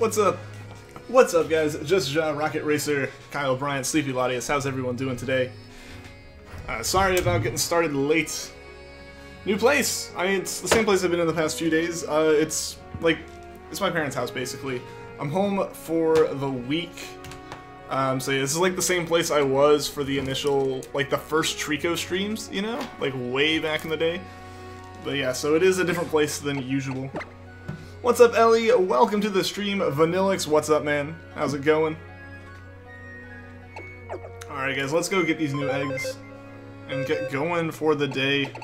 What's up? What's up, guys? Just Rocket Racer, Kyle Bryant, Sleepy Latius. How's everyone doing today? Sorry about getting started late. New place! It's the same place I've been in the past few days. It's my parents' house, basically. I'm home for the week. So yeah, this is like the same place I was for the initial, the first Treecko streams, you know? Like, way back in the day. But yeah, so it is a different place than usual. What's up, Ellie? Welcome to the stream. Vanillix, what's up, man? How's it going? Alright, guys, let's go get these new eggs and get going for the day.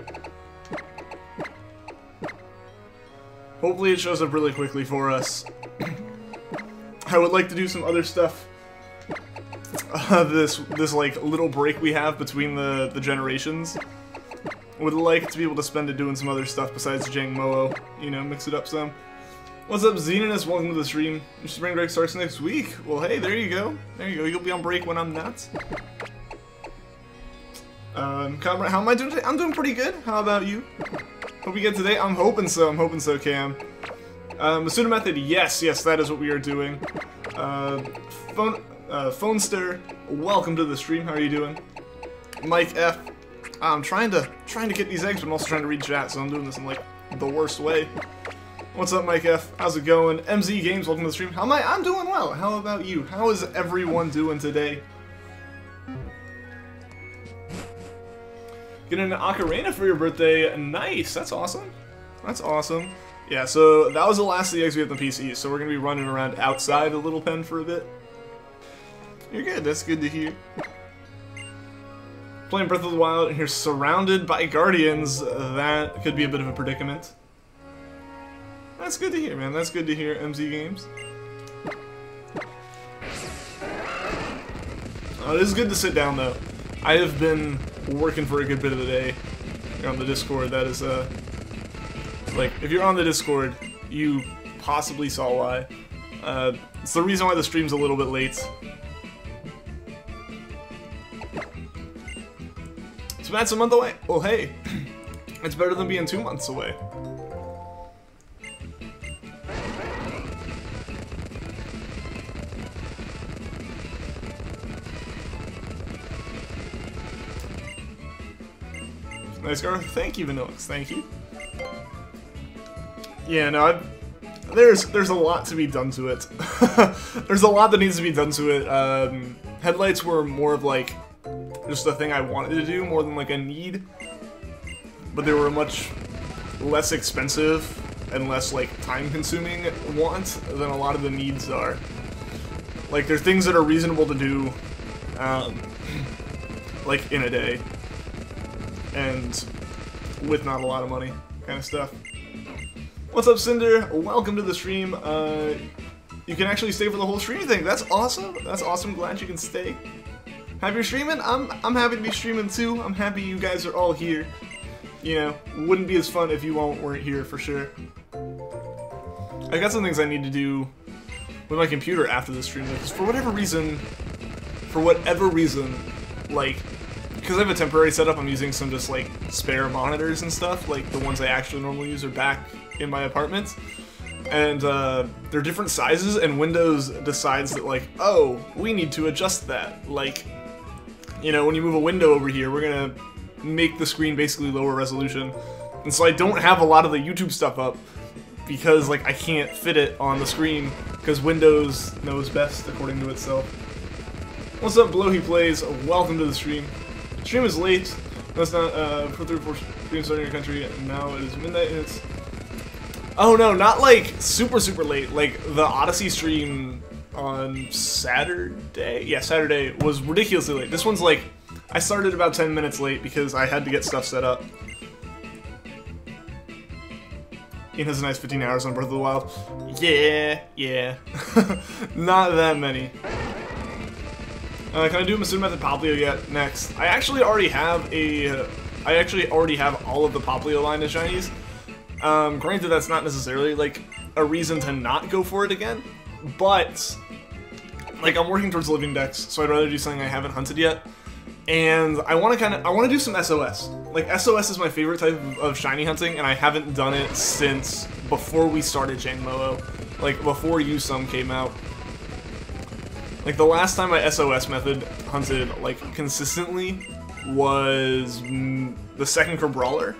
Hopefully it shows up really quickly for us. I would like to do some other stuff. This little break we have between the generations. Would like to be able to spend it doing some other stuff besides Jangmo-o. You know, mix it up some. What's up, Xenonus? Welcome to the stream. Spring break starts next week. Well, hey, there you go. There you go. You'll be on break when I'm not. How am I doing today? I'm doing pretty good. How about you? Hope you get today. I'm hoping so. I'm hoping so, Cam. Masuda method. Yes, that is what we are doing. Phonester, welcome to the stream. How are you doing? Mike F. I'm trying to get these eggs, but I'm also trying to read chat, so I'm doing this in the worst way. What's up, Mike F? How's it going? MZ Games, welcome to the stream. How am I? I'm doing well. How about you? How is everyone doing today? Getting an ocarina for your birthday. Nice. That's awesome. That's awesome. Yeah, so that was the last of the eggs we have on the PC, so we're going to be running around outside the little pen for a bit. You're good. That's good to hear. Playing Breath of the Wild, and you're surrounded by guardians. That could be a bit of a predicament. That's good to hear, man. That's good to hear, MZ Games. It is good to sit down, though. I have been working for a good bit of the day. You're on the Discord. That is, if you're on the Discord, you possibly saw why. It's the reason why the stream's a little bit late. So that's a month away. Well, hey, it's better than being 2 months away. Nice, Garth. Thank you, Vanillix. Thank you. Yeah, no, there's a lot to be done to it. There's a lot that needs to be done to it. Headlights were more of just a thing I wanted to do more than a need, but they were a much less expensive and less time-consuming want than a lot of the needs are. They're things that are reasonable to do, in a day. And with not a lot of money, kind of stuff. What's up, Cinder? Welcome to the stream. You can actually stay for the whole stream thing. That's awesome. That's awesome. Glad you can stay. Happy you're streaming? I'm happy to be streaming too. I'm happy you guys are all here. You know, wouldn't be as fun if you weren't here for sure. I got some things I need to do with my computer after the stream, because for whatever reason, because I have a temporary setup, I'm using some just spare monitors and stuff, the ones I actually normally use are back in my apartment. And they're different sizes, and Windows decides that oh, we need to adjust that. You know, when you move a window over here, we're gonna make the screen basically lower resolution. And so I don't have a lot of the YouTube stuff up, because I can't fit it on the screen, because Windows knows best according to itself. What's up, Blow He Plays? Welcome to the stream. Stream is late. That's not for 3 or 4 streams starting in your country, and now it is midnight and it's... Oh no, not super late. The Odyssey stream on Saturday? Yeah, Saturday was ridiculously late. This one's I started about 10 minutes late because I had to get stuff set up. Ian has a nice 15 hours on Breath of the Wild. Yeah. Not that many. Can I do Masuda Method Poplio yet? Next. I actually already have all of the Poplio line of Shinies. Granted, that's not necessarily a reason to not go for it again, but I'm working towards living decks, so I'd rather do something I haven't hunted yet. And I want to do some SOS. SOS is my favorite type of shiny hunting, and I haven't done it since before we started Jangmo-o. like before Usum came out. Like the last time I SOS method hunted like consistently was the second Crabrawler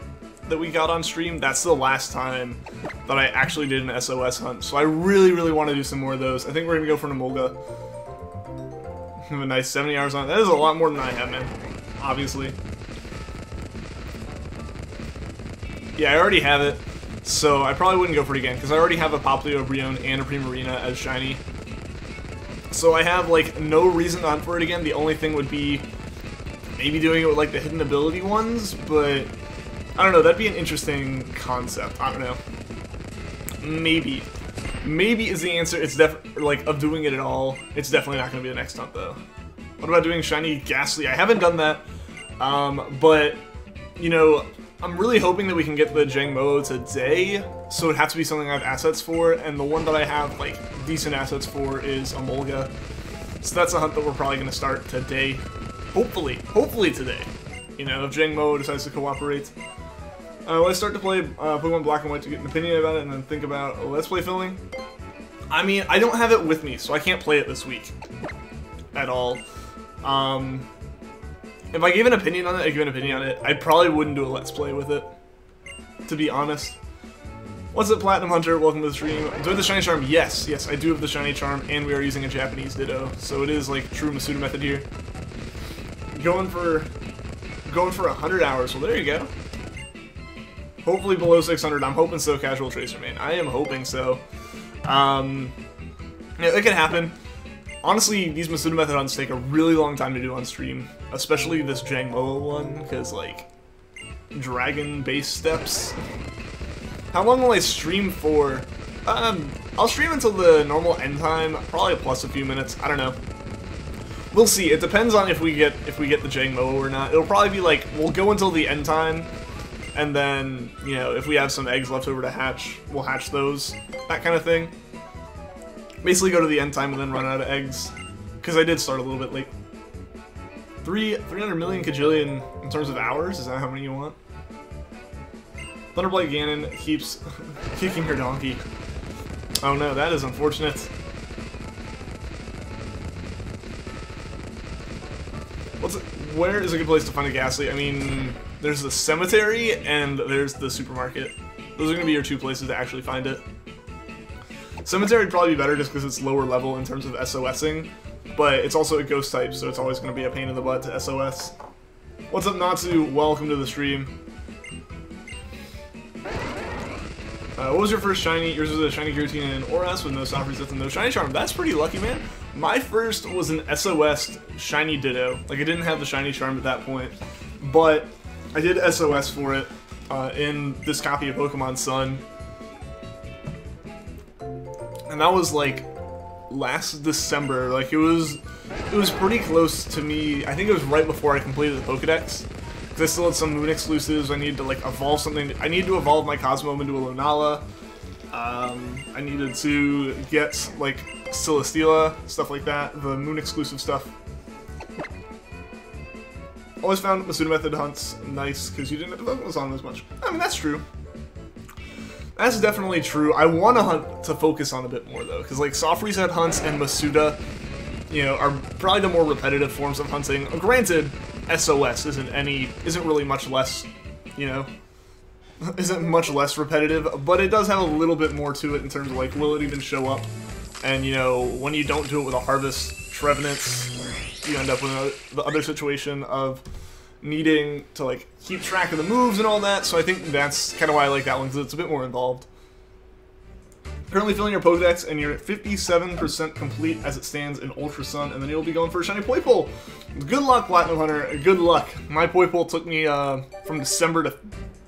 that we got on stream. That's the last time that I actually did an SOS hunt. So I really want to do some more of those. I think we're gonna go for an Emolga. Have a nice 70 hours on it. That is a lot more than I have, man. Obviously. Yeah, I already have it. So I probably wouldn't go for it again, because I already have a Popplio, Brion, and a Primarina as shiny. So I have, like, no reason to hunt for it again. The only thing would be maybe doing it with, like, the hidden ability ones, but I don't know. That'd be an interesting concept. I don't know. Maybe. Maybe is the answer. It's definitely, like, of doing it at all. It's definitely not going to be the next hunt, though. What about doing shiny Ghastly? I haven't done that, but, you know, I'm really hoping that we can get the Jangmo-o today, so it'd have to be something I have assets for, and the one that I have, like, decent assets for is Emolga. So that's a hunt that we're probably going to start today. Hopefully today. You know, if Jangmo-o decides to cooperate. Let's start to play Pokemon Black and White to get an opinion about it, and then think about Let's Play filming. I mean, I don't have it with me, so I can't play it this week. At all. If I gave an opinion on it, I give an opinion on it. I probably wouldn't do a Let's Play with it, to be honest. What's up, Platinum Hunter? Welcome to the stream. Do I have the Shiny Charm? Yes, I do have the Shiny Charm, and we are using a Japanese Ditto, so it is like true Masuda method here. Going for 100 hours. Well, there you go. Hopefully below 600. I'm hoping so, Casual Tracer, man. I am hoping so. Yeah, it could happen. Honestly, these Masuda method hunts take a really long time to do on stream, especially this Jangmo-o one, because, like, dragon-based steps. How long will I stream for? I'll stream until the normal end time, probably plus a few minutes. I don't know. We'll see. It depends on if we get the Jangmo-o or not. It'll probably be like we'll go until the end time, and then, you know, if we have some eggs left over to hatch, we'll hatch those. That kind of thing. Basically go to the end time and then run out of eggs. Because I did start a little bit late. 300 million kajillion in terms of hours? Is that how many you want? Thunderblight Ganon keeps kicking her donkey. Oh no, that is unfortunate. Where is a good place to find a Ghastly? I mean, there's the cemetery and there's the supermarket. Those are going to be your two places to actually find it. Cemetery would probably be better just because it's lower level in terms of SOSing, but it's also a ghost type, so it's always going to be a pain in the butt to SOS. What's up, Natsu? Welcome to the stream. What was your first shiny? Yours was a shiny Giratina and Oras with no soft resist and no shiny charm. That's pretty lucky, man. My first was an SOS shiny Ditto. Like, I didn't have the shiny charm at that point, but I did SOS for it in this copy of Pokemon Sun. And that was like last December. Like it was pretty close to me. I think it was right before I completed the Pokedex. Because I still had some Moon exclusives. I needed to like evolve something. I needed to evolve my Cosmo into a Lunala. I needed to get like Celesteela, stuff like that. The Moon exclusive stuff. Always found Masuda method hunts nice because you didn't have to focus on them as much. I mean, that's true. That's definitely true. I want to hunt to focus on a bit more though, because like soft reset hunts and Masuda, you know, are probably the more repetitive forms of hunting. Granted, SOS isn't really much less, you know, isn't much less repetitive, but it does have a little bit more to it in terms of like, will it even show up? And you know, when you don't do it with a Harvest Trevenants, you end up with the other situation of needing to like keep track of the moves and all that, so I think that's kind of why I like that one, because it's a bit more involved. Currently filling your Pokedex, and you're at 57% complete as it stands in Ultra Sun, and then you'll be going for a shiny Poipole. Good luck, Platinum Hunter. Good luck. My Poipole took me from December to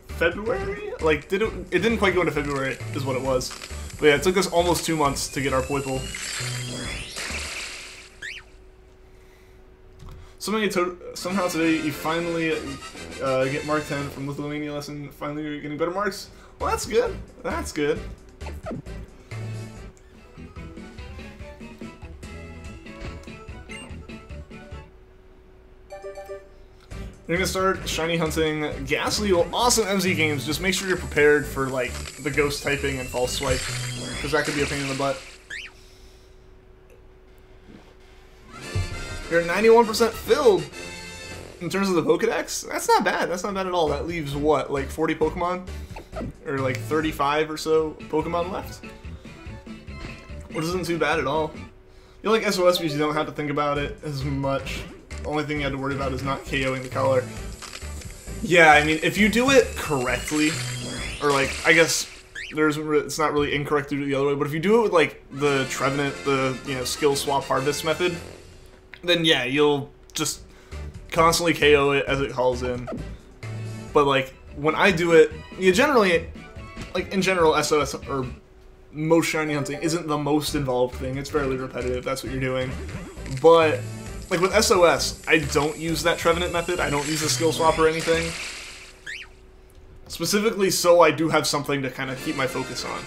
February. Like, it didn't quite go into February, is what it was. But yeah, it took us almost 2 months to get our Poipole. Somehow today you finally get Mark 10 from Lithuania lesson. Finally you're getting better marks. Well, that's good. That's good. You're gonna start shiny hunting Ghastly. Awesome MZ games. Just make sure you're prepared for like the ghost typing and false swipe. because that could be a pain in the butt. You're 91% filled in terms of the Pokedex. That's not bad. That's not bad at all. That leaves what, like 40 Pokemon? Or like 35 or so Pokemon left? Which isn't too bad at all. You like SOS because you don't have to think about it as much. The only thing you have to worry about is not KOing the color. Yeah, I mean, if you do it correctly, or like, I guess it's not really incorrect to do it the other way, but if you do it with like the Trevenant, the skill swap harvest method, then yeah, you'll just constantly KO it as it calls in. But like, when I do it, you generally, like in general, SOS or most shiny hunting isn't the most involved thing. It's fairly repetitive, that's what you're doing. But like with SOS, I don't use that Trevenant method. I don't use the skill swap or anything. Specifically so I do have something to kind of keep my focus on.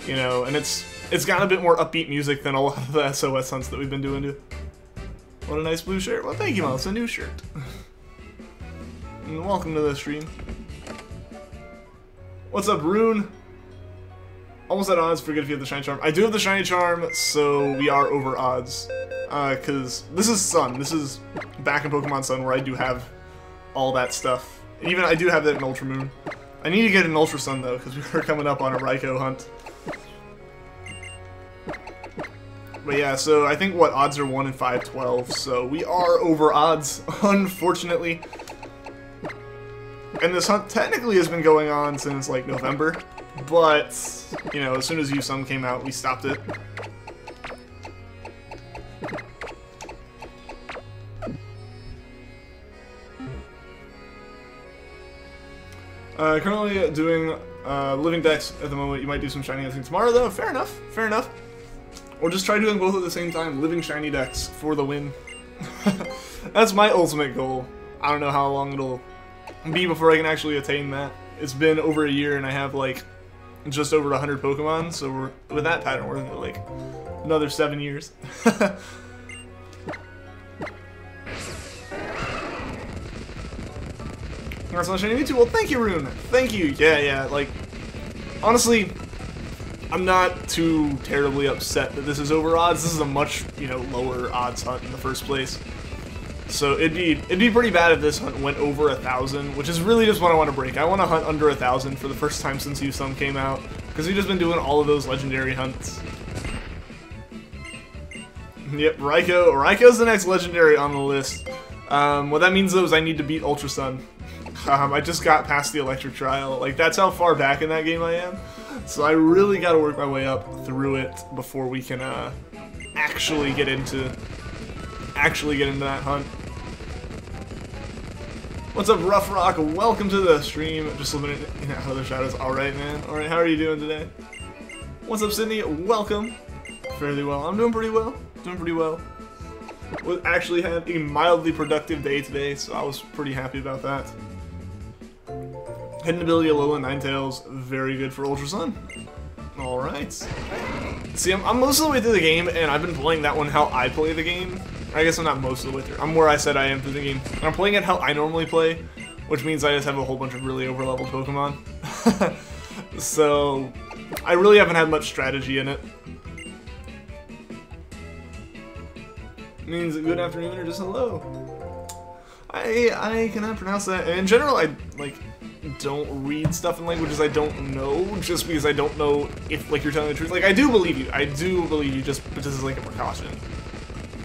And it's got a bit more upbeat music than a lot of the SOS hunts that we've been doing too. What a nice blue shirt. Well, thank you, Mom. It's a new shirt. And welcome to the stream. What's up, Rune? Almost at odds. Forget if you have the Shiny Charm. I do have the Shiny Charm, so we are over odds. Because this is Sun. This is back in Pokemon Sun where I do have all that stuff. And even I do have that in Ultra Moon. I need to get an Ultra Sun, though, because we were coming up on a Raikou hunt. But yeah, so I think, what, odds are 1 in 512, so we are over odds, unfortunately. And this hunt technically has been going on since, like, November, but, as soon as U-Sum came out, we stopped it. Currently doing living decks at the moment. You might do some shiny hunting tomorrow, though. Fair enough, fair enough. Or just try doing both at the same time. Living shiny decks for the win. That's my ultimate goal. I don't know how long it'll be before I can actually attain that. It's been over a year and I have like just over 100 Pokemon, so with that pattern we're in like another 7 years. That's not shiny Mewtwo. Well, thank you, Rune. Thank you. Yeah, like, honestly, I'm not too terribly upset that this is over odds. This is a much, lower odds hunt in the first place. So it'd be pretty bad if this hunt went over 1,000, which is really just what I want to break. I want to hunt under 1,000 for the first time since U-Sum came out, because we've just been doing all of those legendary hunts. Yep, Raikou. Raikou's the next legendary on the list. What that means, though, is I need to beat Ultra Sun. I just got past the electric trial. Like, that's how far back in that game I am. So I really got to work my way up through it before we can actually get into that hunt. What's up, Rough Rock? Welcome to the stream. Just living in out of the shadows. All right, man. All right, how are you doing today? What's up, Sydney? Welcome. Fairly well. I'm doing pretty well. Doing pretty well. We actually had a mildly productive day today, so I was pretty happy about that. Hidden ability Alolan Ninetales, very good for Ultra Sun. Alright. See, I'm most of the way through the game, and I've been playing that one how I play the game. I guess I'm not most of the way through. I'm where I said I am through the game. And I'm playing it how I normally play, which means I just have a whole bunch of really over-leveled Pokemon. So, I really haven't had much strategy in it. It means good afternoon or just hello. I cannot pronounce that. And in general, I, don't read stuff in languages I don't know, just because I don't know if, you're telling the truth. Like, I do believe you. I do believe you, just this is like a precaution.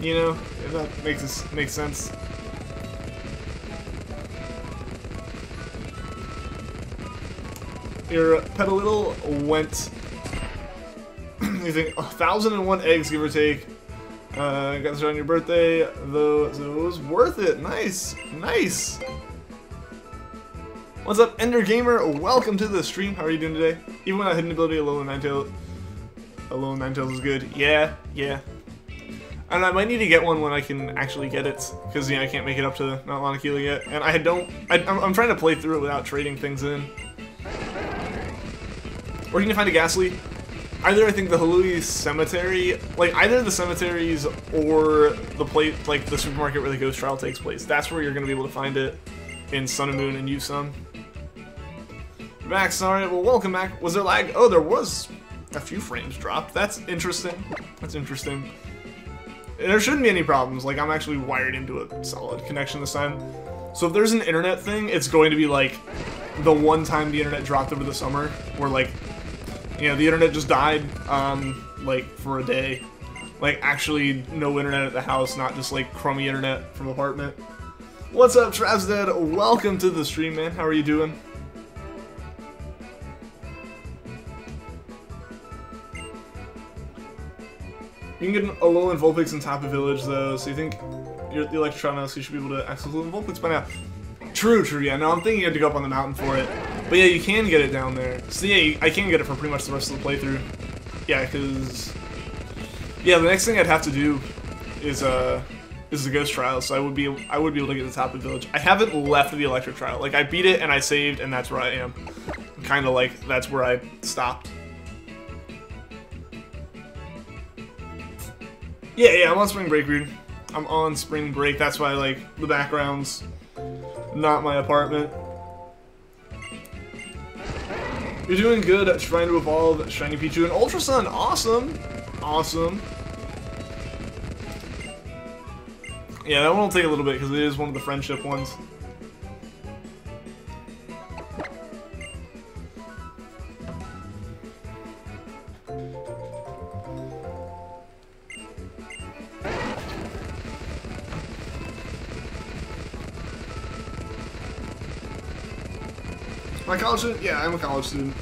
If that makes sense. Your Petalil went, you think, 1,001 eggs, give or take. Got this on your birthday, though, so it was worth it. Nice, nice. What's up, Ender Gamer? Welcome to the stream. How are you doing today? Even without hidden ability, Alolan Ninetales is good. Yeah. And I might need to get one when I can actually get it, because I can't make it up to Mount Lanakila yet. And I'm trying to play through it without trading things in. Where can you find a Ghastly? Either, I think, the Halui Cemetery, either the cemeteries or the place, the supermarket where the Ghost Trial takes place. That's where you're going to be able to find it in Sun and Moon and U-Sum. Max, sorry, well, welcome back. Was there lag? Oh, there was A few frames dropped. That's interesting. That's interesting. And there shouldn't be any problems. Like, I'm actually wired into a solid connection this time. So if there's an internet thing, it's going to be like the one time the internet dropped over the summer, where like, you know, the internet just died, like for a day. Like actually no internet at the house, not just like crummy internet from apartment. What's up, Trav's Dead? Welcome to the stream, man. How are you doing? You can get an Alolan Vulpix in Tapu Village, though, so you think you're the Electronos, so you should be able to access Alolan Vulpix by now. True, yeah, no, I'm thinking you have to go up on the mountain for it. But yeah, you can get it down there. So yeah, I can get it for pretty much the rest of the playthrough. Yeah, because... yeah, the next thing I'd have to do is the Ghost Trial, so I would be able to get the Tapu Village. I haven't left the Electric Trial. Like, I beat it and I saved, and that's where I am. Kind of like, that's where I stopped. Yeah, I'm on spring break, dude. I'm on spring break. That's why, like, the background's not my apartment. You're doing good trying to evolve Shiny Pichu and Ultra Sun. Awesome. Awesome. Yeah, that one will take a little bit because it is one of the friendship ones. My college student? Yeah, I'm a college student.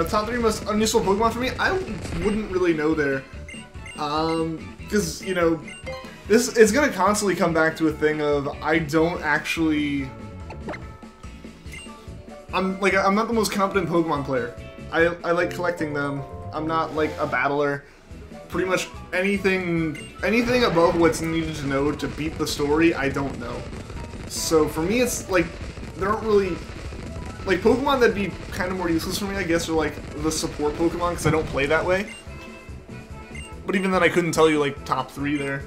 Top 3 most unuseful Pokemon for me? I wouldn't really know there. Because, you know, it's gonna constantly come back to a thing of I don't actually... I'm not the most competent Pokemon player. I like collecting them. I'm not like a battler. Pretty much anything above what's needed to know to beat the story, I don't know. So for me, it's like, there aren't really... like, Pokemon that'd be kind of more useless for me, I guess, are, like, the support Pokemon, because I don't play that way. But even then, I couldn't tell you, like, top 3 there.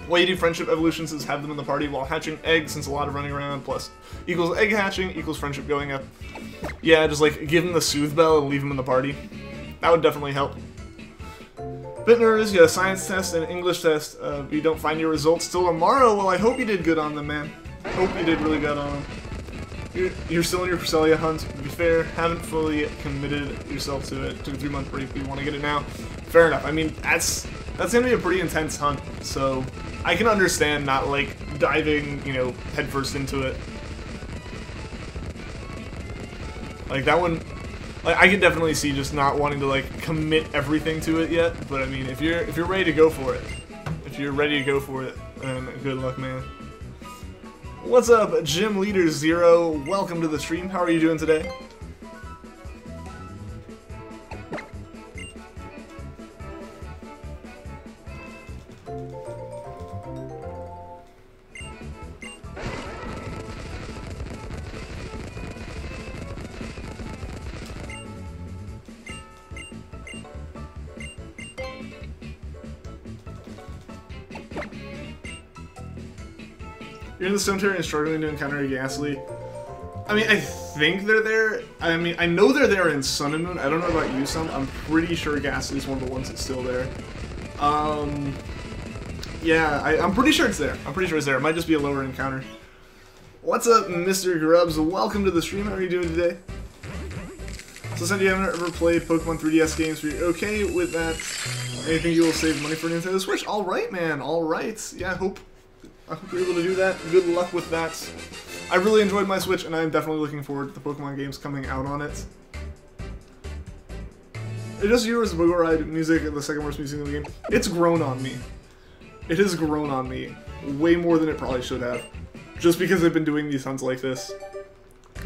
Why you do friendship evolutions is have them in the party while hatching eggs, since a lot of running around, plus equals egg hatching, equals friendship going up. Yeah, just, like, give them the Soothe Bell and leave them in the party. That would definitely help. Bitners, you got a science test and an English test. You don't find your results till tomorrow. Well, I hope you did good on them, man. Hope you did really good on them. You're still in your Cresselia hunt. To be fair, haven't fully committed yourself to it. Took a 3-month break, but you want to get it now. Fair enough. I mean, that's gonna be a pretty intense hunt, so I can understand not like diving, you know, headfirst into it. Like that one, like I could definitely see just not wanting to like commit everything to it yet. But I mean, if you're ready to go for it, then good luck, man. What's up, Gym Leader Zero? Welcome to the stream. How are you doing today? You're in the Stone Terror and struggling to encounter a Ghastly. I mean, I think they're there. I mean, I know they're there in Sun and Moon. I don't know about you, Sun. I'm pretty sure Ghastly's one of the ones that's still there. Yeah, I'm pretty sure it's there. It might just be a lower encounter. What's up, Mr. Grubs? Welcome to the stream. How are you doing today? So, since you haven't ever played Pokemon 3DS games, are you okay with that? Anything you will save money for Nintendo Switch? All right, man. All right. Yeah, I hope you're able to do that. Good luck with that. I really enjoyed my Switch, and I'm definitely looking forward to the Pokemon games coming out on it. It just yours, Booger Ride music, the second worst music in the game. It's grown on me. It has grown on me way more than it probably should have. Just because I've been doing these hunts like this.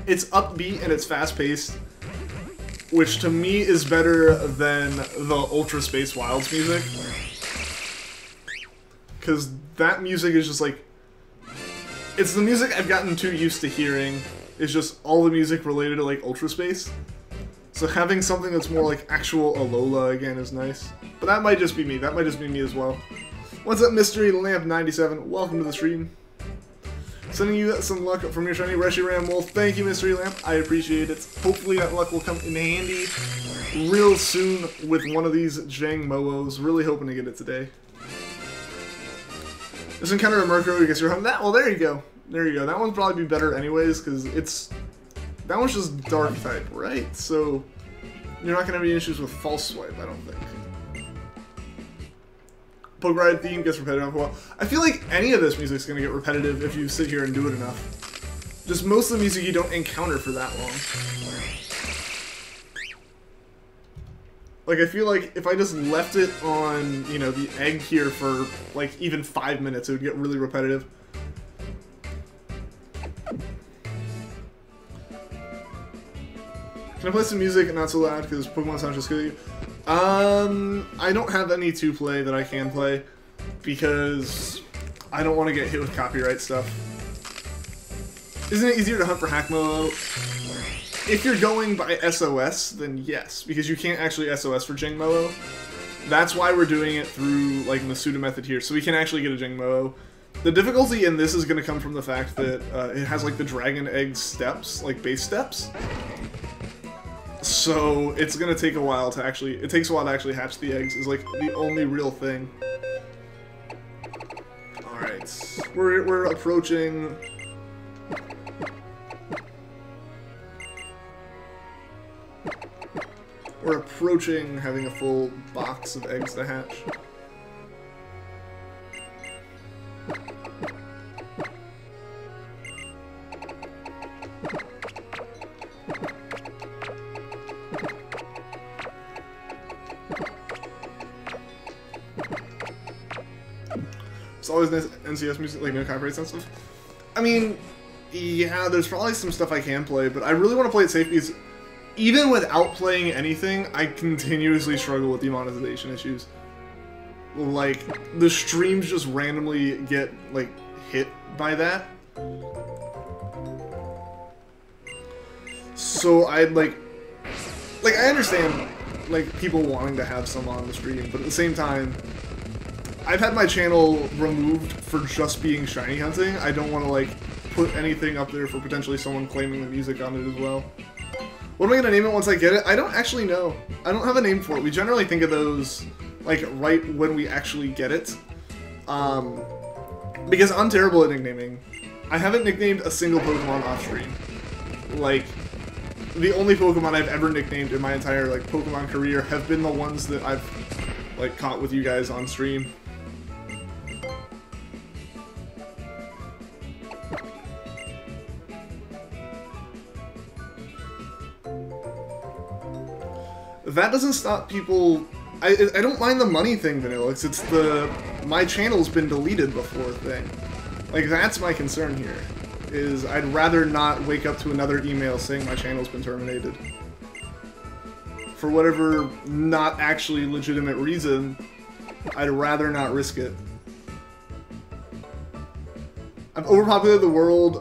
It's upbeat and it's fast-paced, which to me is better than the Ultra Space Wilds music. because that music is just like, it's the music I've gotten too used to hearing. It's just all the music related to like Ultra Space. So having something that's more like actual Alola again is nice. But that might just be me. That might just be me as well. What's up, Mystery Lamp 97? Welcome to the stream. Sending you some luck from your shiny Reshiram Wolf. Thank you, Mystery Lamp. I appreciate it. Hopefully that luck will come in handy real soon with one of these Jangmo-os. Really hoping to get it today. This encounter a Murkrow, I guess you're hunting that. Well, there you go. There you go. That one's probably be better anyways, because it's... That one's just Dark type, right? So you're not going to have any issues with False Swipe, I don't think. Poke Ride theme gets repetitive for a while. I feel like any of this music's going to get repetitive if you sit here and do it enough. Just most of the music you don't encounter for that long. Like, I feel like if I just left it on, you know, the egg here for, like, even 5 minutes, it would get really repetitive. Can I play some music and not so loud because Pokemon sounds just good? I don't have any to play that I can play because I don't want to get hit with copyright stuff. Isn't it easier to hunt for Hackmo? If you're going by SOS, then yes, because you can't actually SOS for Jangmo-o. That's why we're doing it through like Masuda method here, so we can actually get a Jangmo-o. The difficulty in this is going to come from the fact that it has like the dragon egg steps, like base steps. So it's gonna take a while to actually, it takes a while to actually hatch the eggs, is like the only real thing. Alright, we're approaching... We're approaching having a full box of eggs to hatch. It's always nice NCS music, like no copyright and stuff. I mean, yeah, there's probably some stuff I can play, but I really want to play it safe because even without playing anything, I continuously struggle with the monetization issues. Like, the streams just randomly get, like, hit by that. So I'd, like, I understand, like, people wanting to have some on the stream, but at the same time, I've had my channel removed for just being shiny hunting. I don't want to, like, put anything up there for potentially someone claiming the music on it as well. What am I going to name it once I get it? I don't actually know. I don't have a name for it. We generally think of those, like, right when we actually get it. Because I'm terrible at nicknaming. I haven't nicknamed a single Pokemon off-stream. Like, the only Pokemon I've ever nicknamed in my entire, like, Pokemon career have been the ones that I've, like, caught with you guys on stream. That doesn't stop people. I don't mind the money thing, Vanillix. It's the my channel's been deleted before thing. Like, that's my concern here. Is I'd rather not wake up to another email saying my channel's been terminated. For whatever not actually legitimate reason, I'd rather not risk it. I've overpopulated the world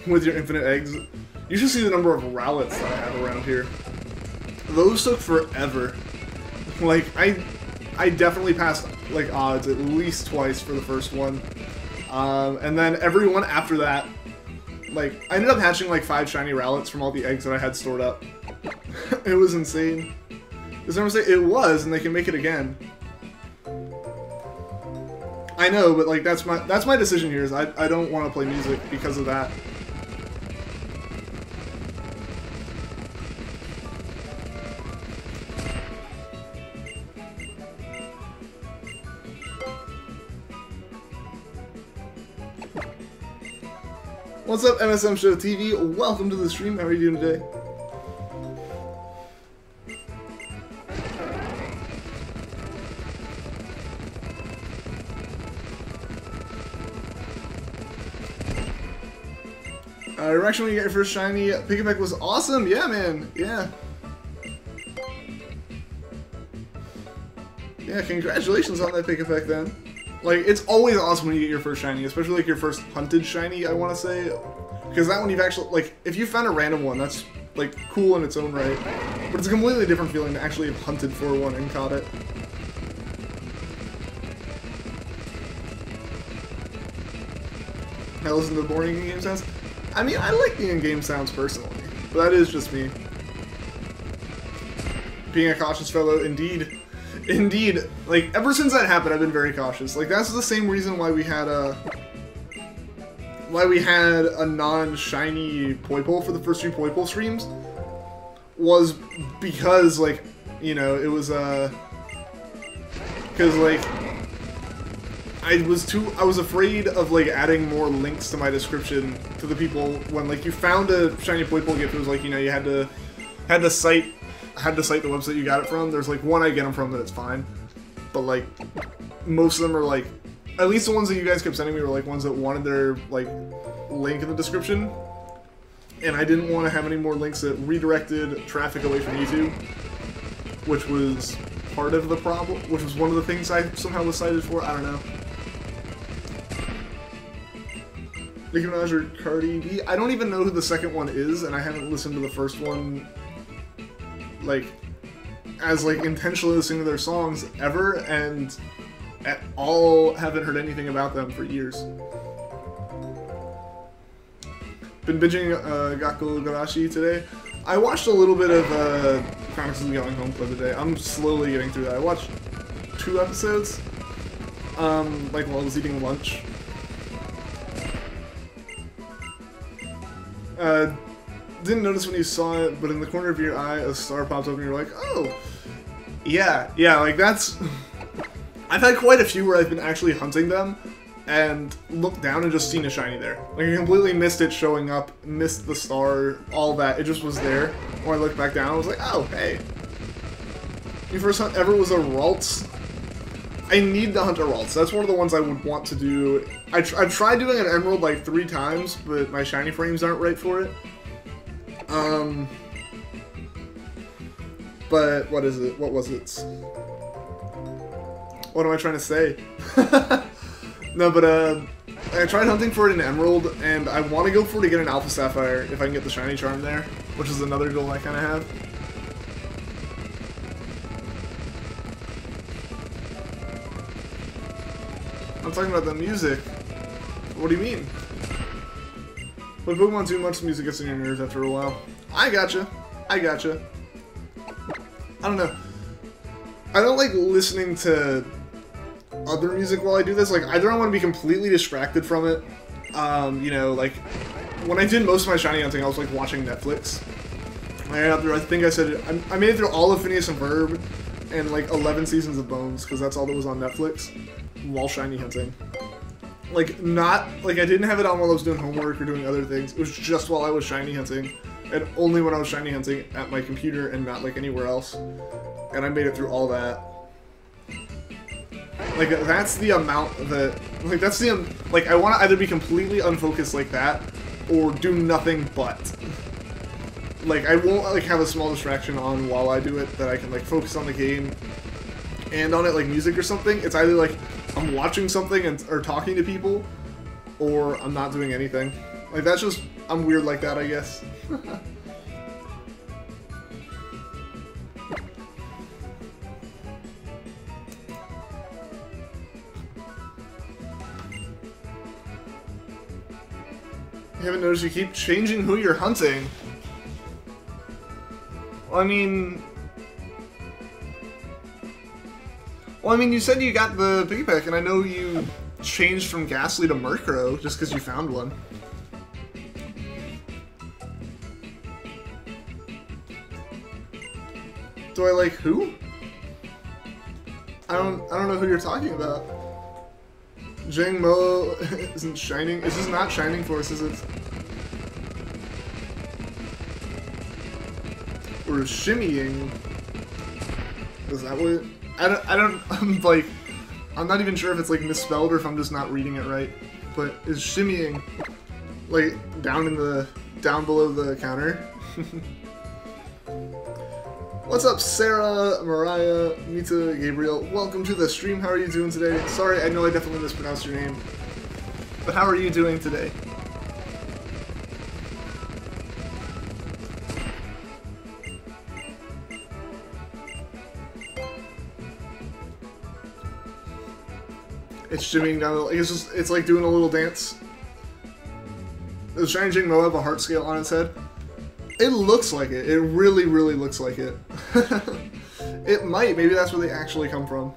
with your infinite eggs. You should see the number of Rowlets that I have around here. Those took forever. Like, I definitely passed, like, odds at least twice for the first one. And then every one after that, like, I ended up hatching, like, 5 shiny Rowlets from all the eggs that I had stored up. It was insane. Does anyone say it was, and they can make it again? I know, but, like, that's my decision here, is I don't want to play music because of that. What's up, MSM Show TV? Welcome to the stream. How are you doing today? Reaction when you get your first shiny Pikachu was awesome. Yeah, man. Yeah. Yeah, congratulations on that pick effect then. Like, it's always awesome when you get your first shiny, especially like your first hunted shiny, I want to say. Because that one you've actually, like, if you found a random one, that's, like, cool in its own right. But it's a completely different feeling to actually have hunted for one and caught it. I listen to the boring in-game sounds. I mean, I like the in-game sounds personally, but that is just me. Being a cautious fellow, indeed. Indeed. Like, ever since that happened, I've been very cautious. Like, that's the same reason why we had a non-shiny Poipole for the first 3 Poipole streams. Was because, like, you know, it was, because, like, I was afraid of, like, adding more links to my description to the people when, like, you found a shiny Poipole gift. It was like, you know, you had to cite the website you got it from. There's, like, one I get them from that it's fine. But, like, most of them are, like, at least the ones that you guys kept sending me were, like, ones that wanted their, like, link in the description. And I didn't want to have any more links that redirected traffic away from YouTube, which was part of the problem, which was one of the things I somehow was cited for. I don't know. Nicki Minaj or Cardi B? I don't even know who the second one is, and I haven't listened to the first one, like, as, like, intentionally listening to their songs ever, and at all haven't heard anything about them for years. Been binging Gakko Garashi today. I watched a little bit of Chronicles of the Going Home Club today. I'm slowly getting through that. I watched 2 episodes, like while I was eating lunch. Didn't notice when you saw it, but in the corner of your eye, a star pops up and you're like, oh, yeah, like that's... I've had quite a few where I've been actually hunting them, and looked down and just seen a shiny there. Like, I completely missed it showing up, missed the star, all that. It just was there. When I looked back down, I was like, oh, hey. Your first hunt ever was a Ralts? I need to hunt a Ralts. That's one of the ones I would want to do. I've tried doing an Emerald like 3 times, but my shiny frames aren't right for it. But, what is it? What was it? What am I trying to say? No, but, I tried hunting for it in Emerald, and I want to go for it to get an Alpha Sapphire if I can get the shiny charm there, which is another goal I kind of have. I'm talking about the music. What do you mean? When Pokemon too much music gets in your nerves after a while. I gotcha. I gotcha. I don't know. I don't like listening to other music while I do this. Like, either I want to be completely distracted from it. You know, like, when I did most of my shiny hunting, I was, like, watching Netflix. I think I said it. I made it through all of Phineas and Ferb and, like, 11 seasons of Bones, because that's all that was on Netflix while shiny hunting. Like, not, like, I didn't have it on while I was doing homework or doing other things. It was just while I was shiny hunting, and only when I was shiny hunting at my computer and not, like, anywhere else. And I made it through all that. Like, that's the amount that, like, that's the, like, I want to either be completely unfocused like that, or do nothing but. Like, I won't, like, have a small distraction on while I do it that I can, like, focus on the game and on it, like, music or something. It's either, like, I'm watching something and, or talking to people, or I'm not doing anything. Like, that's just, I'm weird like that, I guess. You haven't noticed you keep changing who you're hunting? Well, I mean, you said you got the piggy pack, and I know you changed from Ghastly to Murkrow just because you found one. Do I like who? I don't know who you're talking about. Jangmo-o isn't shining. It's just not shining for us, is it? Or shimmying. Is that what? I'm like, I'm not even sure if it's like misspelled or if I'm just not reading it right. But is shimmying like down below the counter? What's up, Sarah, Mariah, Mita, Gabriel? Welcome to the stream. How are you doing today? Sorry, I know I definitely mispronounced your name. But how are you doing today? It's shimmying down the... It's like doing a little dance. Does Shiny Jangmo-o have a heart scale on its head? It looks like it. It really, really looks like it. It might. Maybe that's where they actually come from.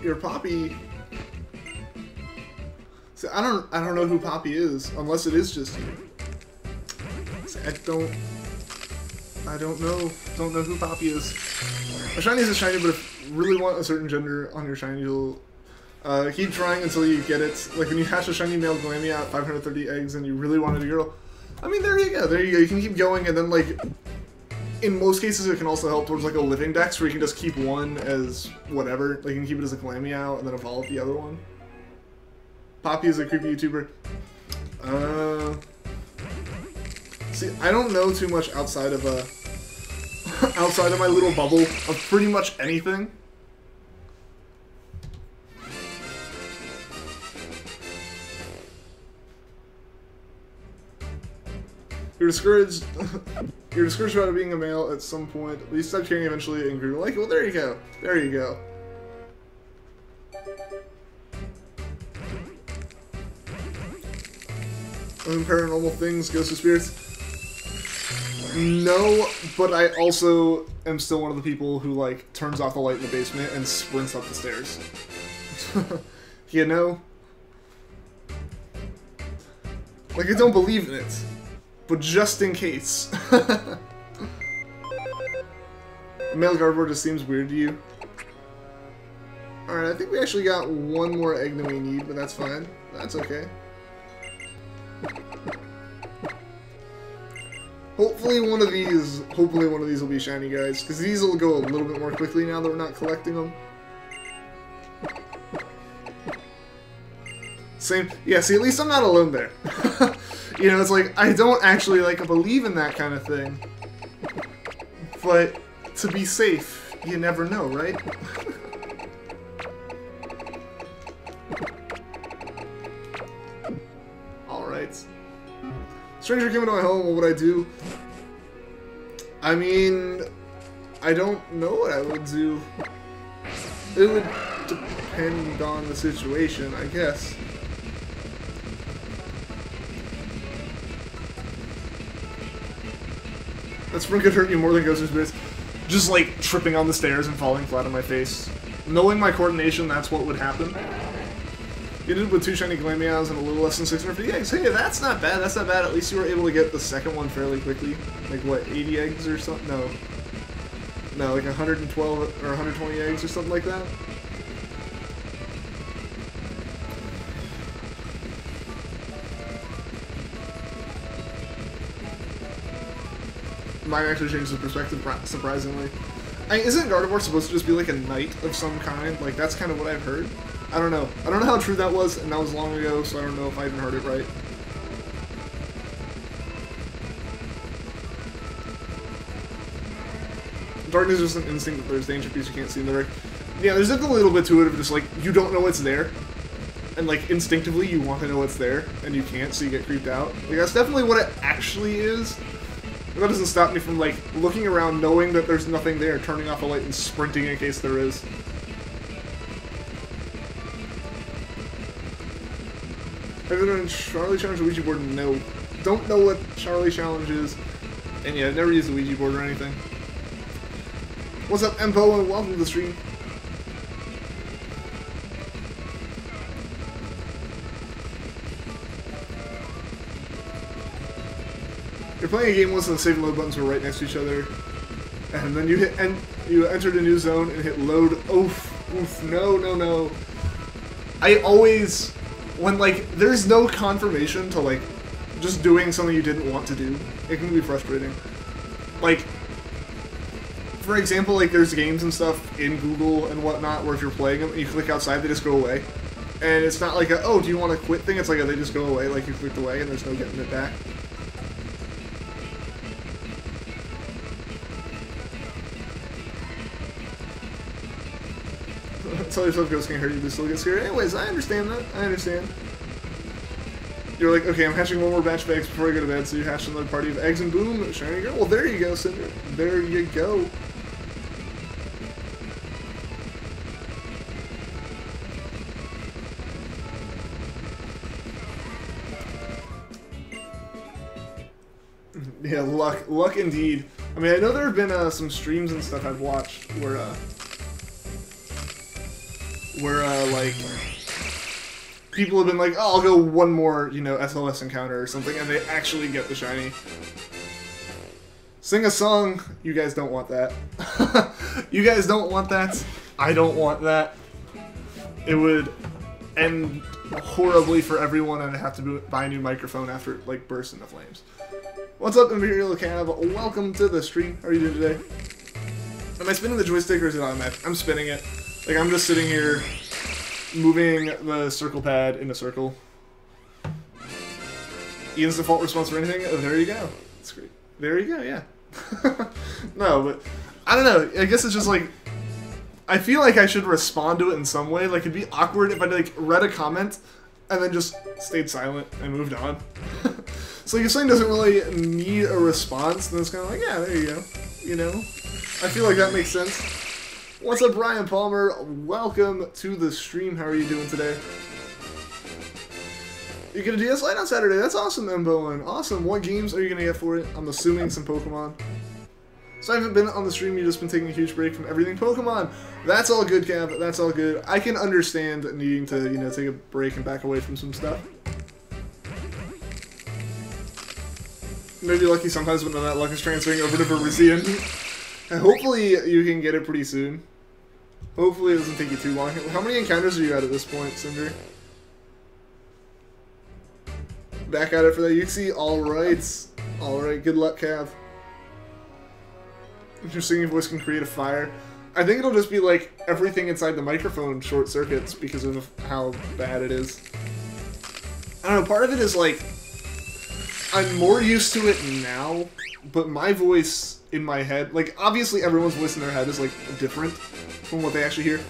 Your Poppy. See, I don't know who Poppy is, unless it is just you. See, I don't know who Poppy is. A shiny is a shiny, but if you really want a certain gender on your shiny, you'll keep trying until you get it. Like when you hatch a shiny male Glamia at 530 eggs and you really wanted a girl. I mean, there you go. There you go. You can keep going, and then like. In most cases, it can also help towards like a living dex where you can just keep one as whatever. Like you can keep it as a Glameow and then evolve the other one. Poppy is a creepy YouTuber. See, I don't know too much outside of outside of my little bubble of pretty much anything. You're discouraged. You're discouraged about it being a male at some point. At least stop caring eventually and you're like, well, there you go. There you go. Paranormal things, ghosts of spirits. No, but I also am still one of the people who like turns off the light in the basement and sprints up the stairs. You know? Like I don't believe in it. But just in case. Male Gardevoir just seems weird to you. Alright, I think we actually got one more egg than we need, but that's fine. That's okay. Hopefully one of these will be shiny, guys. Because these will go a little bit more quickly now that we're not collecting them. Same. Yeah, see, at least I'm not alone there. You know, it's like, I don't actually, like, believe in that kind of thing. But, to be safe, you never know, right? Alright. Stranger came into my home, what would I do? I mean, I don't know what I would do. It would depend on the situation, I guess. That sprint could hurt you more than Ghost of Spirits. Just like tripping on the stairs and falling flat on my face. Knowing my coordination, that's what would happen. You did it with 2 shiny Glameows and a little less than 650 eggs. Hey, that's not bad, that's not bad. At least you were able to get the second one fairly quickly. Like what, 80 eggs or something? No. No, like 112 or 120 eggs or something like that. Mine actually changes the perspective, surprisingly. I mean, isn't Gardevoir supposed to just be like a knight of some kind? Like, that's kind of what I've heard. I don't know. I don't know how true that was, and that was long ago, so I don't know if I even heard it right. Darkness is just an instinct that there's danger because you can't see in the dark. Yeah, there's definitely a little bit to it of just like, you don't know what's there. And like, instinctively you want to know what's there, and you can't, so you get creeped out. Like, that's definitely what it actually is. That doesn't stop me from, like, looking around knowing that there's nothing there, turning off a light and sprinting in case there is. Have you done Charlie Challenge or Ouija board? No. Don't know what Charlie Challenge is. And yeah, I've never used a Ouija board or anything. What's up, Empo, and welcome to the stream. You're playing a game once and the save and load buttons were right next to each other. And then you entered a new zone and hit load. Oof, no, no, no. I always, when, like, there's no confirmation to, like, just doing something you didn't want to do, it can be frustrating. Like, for example, like, there's games and stuff in Google and whatnot where if you're playing them and you click outside, they just go away. And it's not like a, oh, do you want to quit thing? It's like a, they just go away, like you clicked away and there's no getting it back. Tell yourself ghosts can't hurt you, but still get scared. Anyways, I understand that. I understand. You're like, okay, I'm hatching one more batch of eggs before I go to bed, so you hatch another party of eggs and boom, shiny girl. Well, there you go, Cinder. There you go. Yeah, luck indeed. I mean, I know there have been some streams and stuff I've watched where like, people have been like, oh, I'll go one more, you know, SLS encounter or something, and they actually get the shiny. Sing a song. You guys don't want that. You guys don't want that. I don't want that. It would end horribly for everyone, and I'd have to buy a new microphone after it, like, bursts into flames. What's up, Imperial Cav? Welcome to the stream. How are you doing today? Am I spinning the joystick or is it automatic? I'm spinning it. Like, I'm just sitting here, moving the circle pad in a circle. Ian's default response for anything? Oh, there you go. That's great. There you go, yeah. No, but, I don't know. I guess it's just like, I feel like I should respond to it in some way. Like, it'd be awkward if I, like, read a comment and then just stayed silent and moved on. So, like, if something doesn't really need a response, then it's kind of like, yeah, there you go. You know? I feel like that makes sense. What's up, Brian Palmer? Welcome to the stream. How are you doing today? You get a DS Lite on Saturday. That's awesome, Emboen. Awesome. What games are you going to get for it? I'm assuming some Pokemon. So I haven't been on the stream. You've just been taking a huge break from everything Pokemon. That's all good, Cav. That's all good. I can understand needing to, you know, take a break and back away from some stuff. Maybe lucky sometimes when that luck is transferring over to Virizion. And hopefully you can get it pretty soon. Hopefully it doesn't take you too long. How many encounters are you at this point, Cinder? Back at it for that Yuxi? Alright. Alright, good luck, Cav. Interesting, your voice can create a fire. I think it'll just be like everything inside the microphone short circuits because of how bad it is. I don't know, part of it is like, I'm more used to it now, but my voice in my head, like, obviously everyone's voice in their head is, like, different from what they actually hear.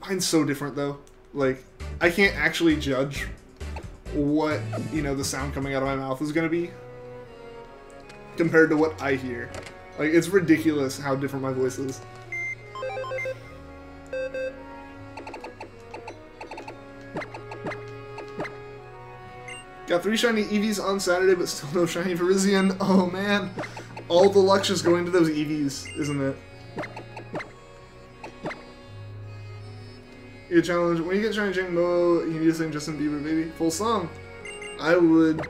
Mine's so different, though. Like, I can't actually judge what, you know, the sound coming out of my mouth is gonna be compared to what I hear. Like, it's ridiculous how different my voice is. Got 3 shiny Eevees on Saturday, but still no shiny Virizion. Oh, man. All the luck's just going to those Eevees, isn't it? You challenge. When you get shiny Jangmo-o, you need to sing Justin Bieber, baby. Full song. I would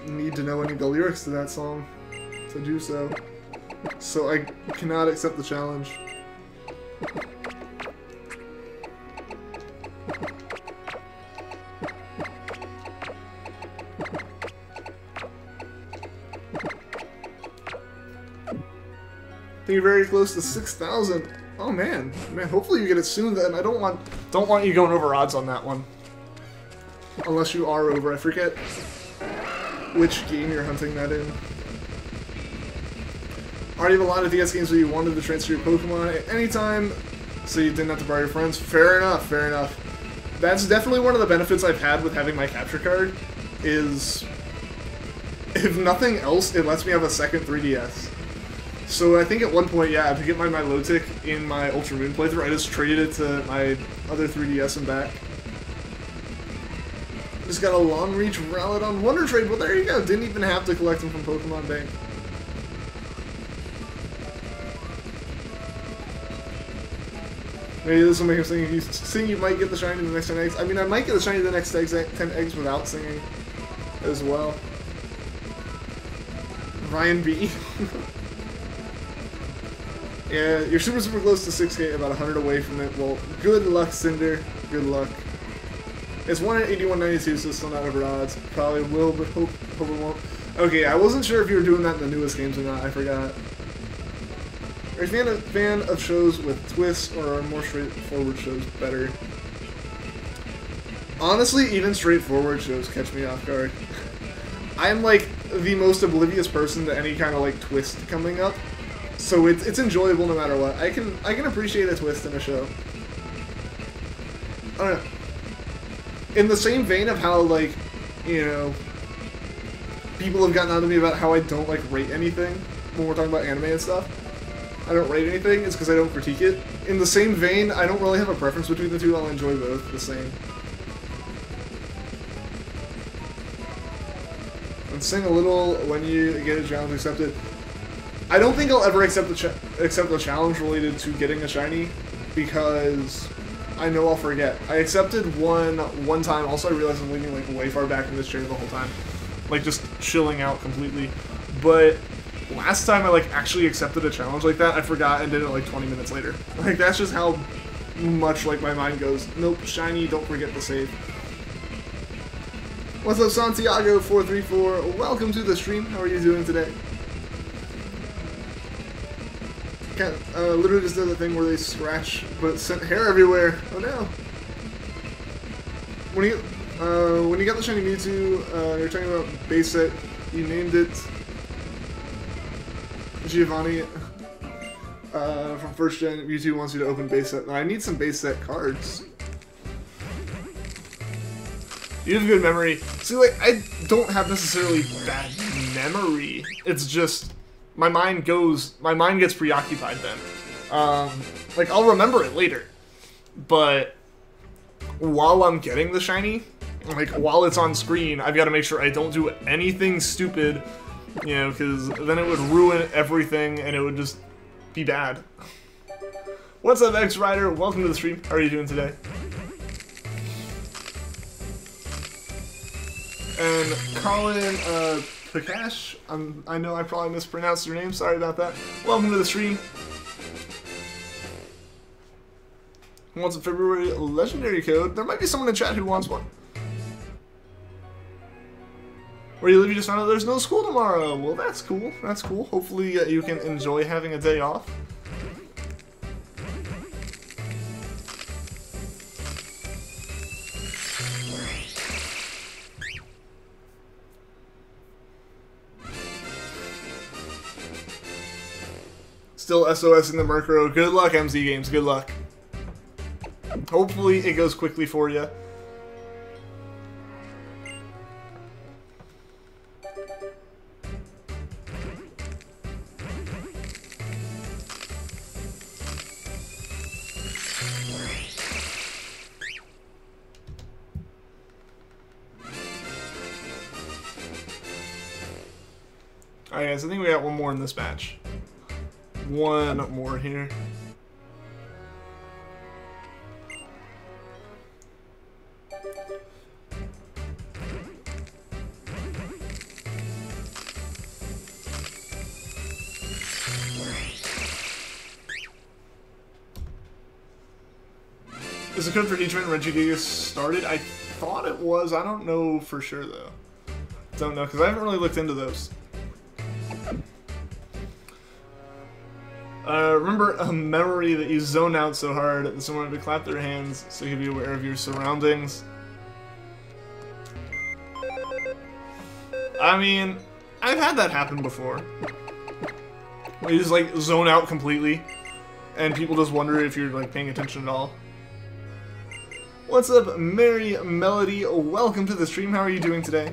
need to know any of the lyrics to that song to do so. So I cannot accept the challenge. I think you're very close to 6,000. Oh man, hopefully you get it soon then. I don't want you going over odds on that one. Unless you are over, I forget which game you're hunting that in. Already have a lot of DS games where you wanted to transfer your Pokemon at any time, so you didn't have to borrow your friends. Fair enough, fair enough. That's definitely one of the benefits I've had with having my capture card, is if nothing else, it lets me have a second 3DS. So I think at one point, yeah, to get my Milotic in my Ultra Moon playthrough, I just traded it to my other 3DS and back. Just got a long reach Rowlet Wonder Trade. Well, there you go. Didn't even have to collect them from Pokemon Bank. Maybe this will make him sing. If you sing, you might get the shiny in the next 10 eggs. I mean, I might get the shiny in the next 10 eggs without singing as well. Ryan B. Yeah, you're super close to 6K, about 100 away from it. Well, good luck, Cinder. Good luck. It's 1 at 81.92, so it's still not over odds. Probably will, but hope it won't. Okay, I wasn't sure if you were doing that in the newest games or not. I forgot. Are you a fan of shows with twists, or are more straightforward shows better? Honestly, even straightforward shows catch me off guard. I'm like the most oblivious person to any kind of like twist coming up, so it's enjoyable no matter what. I can appreciate a twist in a show. I don't know. In the same vein of how, like, you know, people have gotten on to me about how I don't, like, rate anything when we're talking about anime and stuff. I don't rate anything, it's because I don't critique it. In the same vein, I don't really have a preference between the two, I'll enjoy both the same. And sing a little when you get a challenge accepted. I don't think I'll ever accept the challenge related to getting a shiny, because I know I'll forget. I accepted one time, also I realized I'm leaning like way far back in this chair the whole time. Like just chilling out completely. But last time I like actually accepted a challenge like that, I forgot and did it like 20 minutes later. Like that's just how much like my mind goes. Nope, shiny, don't forget to save. What's up, Santiago434? Welcome to the stream. How are you doing today? Literally just did the thing where they scratch, but sent hair everywhere. Oh no! When you got the shiny Mewtwo, you're talking about base set. You named it Giovanni from first gen. Mewtwo wants you to open base set. I need some base set cards. You have good memory. See, like I don't have necessarily bad memory. It's just my mind gets preoccupied then. Like, I'll remember it later. But while I'm getting the shiny, like, while it's on screen, I've got to make sure I don't do anything stupid, you know, because then it would ruin everything and it would just be bad. What's up, X-Rider? Welcome to the stream. How are you doing today? And Colin, Prakash, I know I probably mispronounced your name, sorry about that. Welcome to the stream. Who wants a February legendary code? There might be someone in chat who wants one. Where you live, you just found out there's no school tomorrow. Well, that's cool, that's cool. Hopefully you can enjoy having a day off. Still SOS in the Murkrow. Good luck, MZ Games. Good luck. Hopefully it goes quickly for you. Alright guys, I think we got one more in this match. One more here. Is the code for Heatran and Regigigas started? I thought it was. I don't know for sure though. Don't know because I haven't really looked into those. Remember a memory that you zone out so hard that someone would clap their hands so you can be aware of your surroundings. I mean, I've had that happen before. Where you just like zone out completely and people just wonder if you're like paying attention at all. What's up, Mary Melody? Welcome to the stream. How are you doing today?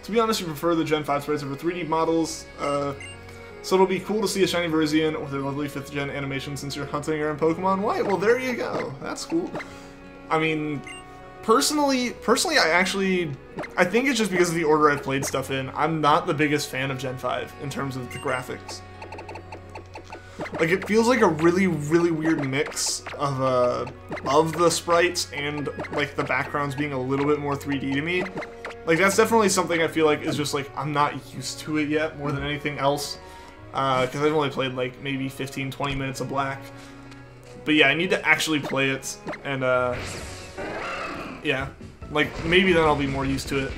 To be honest, you prefer the Gen 5 sprites over 3D models. So it'll be cool to see a shiny Verzian with a lovely 5th gen animation since you're hunting her in Pokemon White. Well, there you go. That's cool. I mean, personally, I think it's just because of the order I've played stuff in. I'm not the biggest fan of Gen 5 in terms of the graphics. Like, it feels like a really, really weird mix of the sprites and, like, the backgrounds being a little bit more 3D to me. Like, that's definitely something I feel like is just, like, I'm not used to it yet more than anything else. Because I've only played, like, maybe 15-20 minutes of Black. But yeah, I need to actually play it, and, yeah. Like, maybe then I'll be more used to it.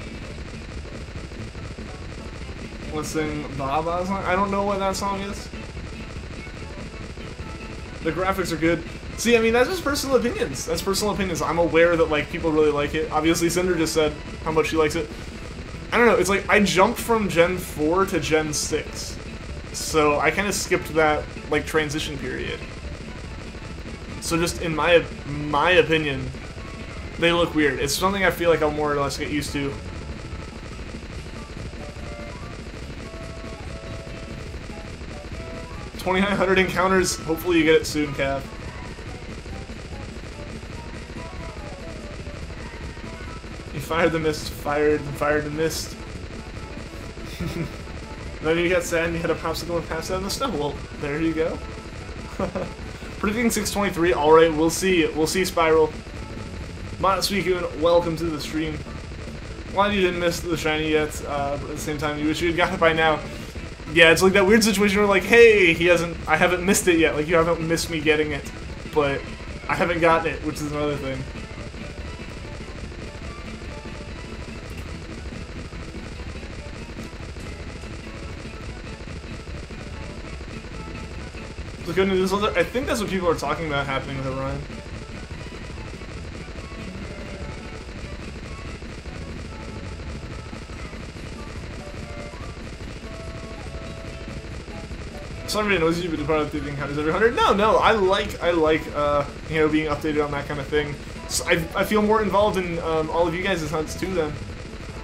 Let's sing Baba's song. I don't know what that song is. The graphics are good. See, I mean, that's just personal opinions. That's personal opinions. I'm aware that, like, people really like it. Obviously, Cinder just said how much she likes it. I don't know, it's like, I jumped from Gen 4 to Gen 6. So, I kind of skipped that, like, transition period. So just, in my opinion, they look weird. It's something I feel like I'll more or less get used to. $2,900 encounters. Hopefully you get it soon, Cav. You fired the mist, fired the mist. Then you got sad and you had a popsicle and passed out in the snow. Well, there you go. Predicting 623. Alright, we'll see. We'll see, Spiral. Masuda, welcome to the stream. Glad you didn't miss the shiny yet, but at the same time, you wish you had got it by now. Yeah, it's like that weird situation where, like, hey, I haven't missed it yet. Like, you haven't missed me getting it, but I haven't gotten it, which is another thing. The good news is, I think that's what people are talking about happening with Orion. So everybody knows you, but part of updating how does every 100? No, I like, you know, being updated on that kind of thing. So I feel more involved in all of you guys' hunts too. Then,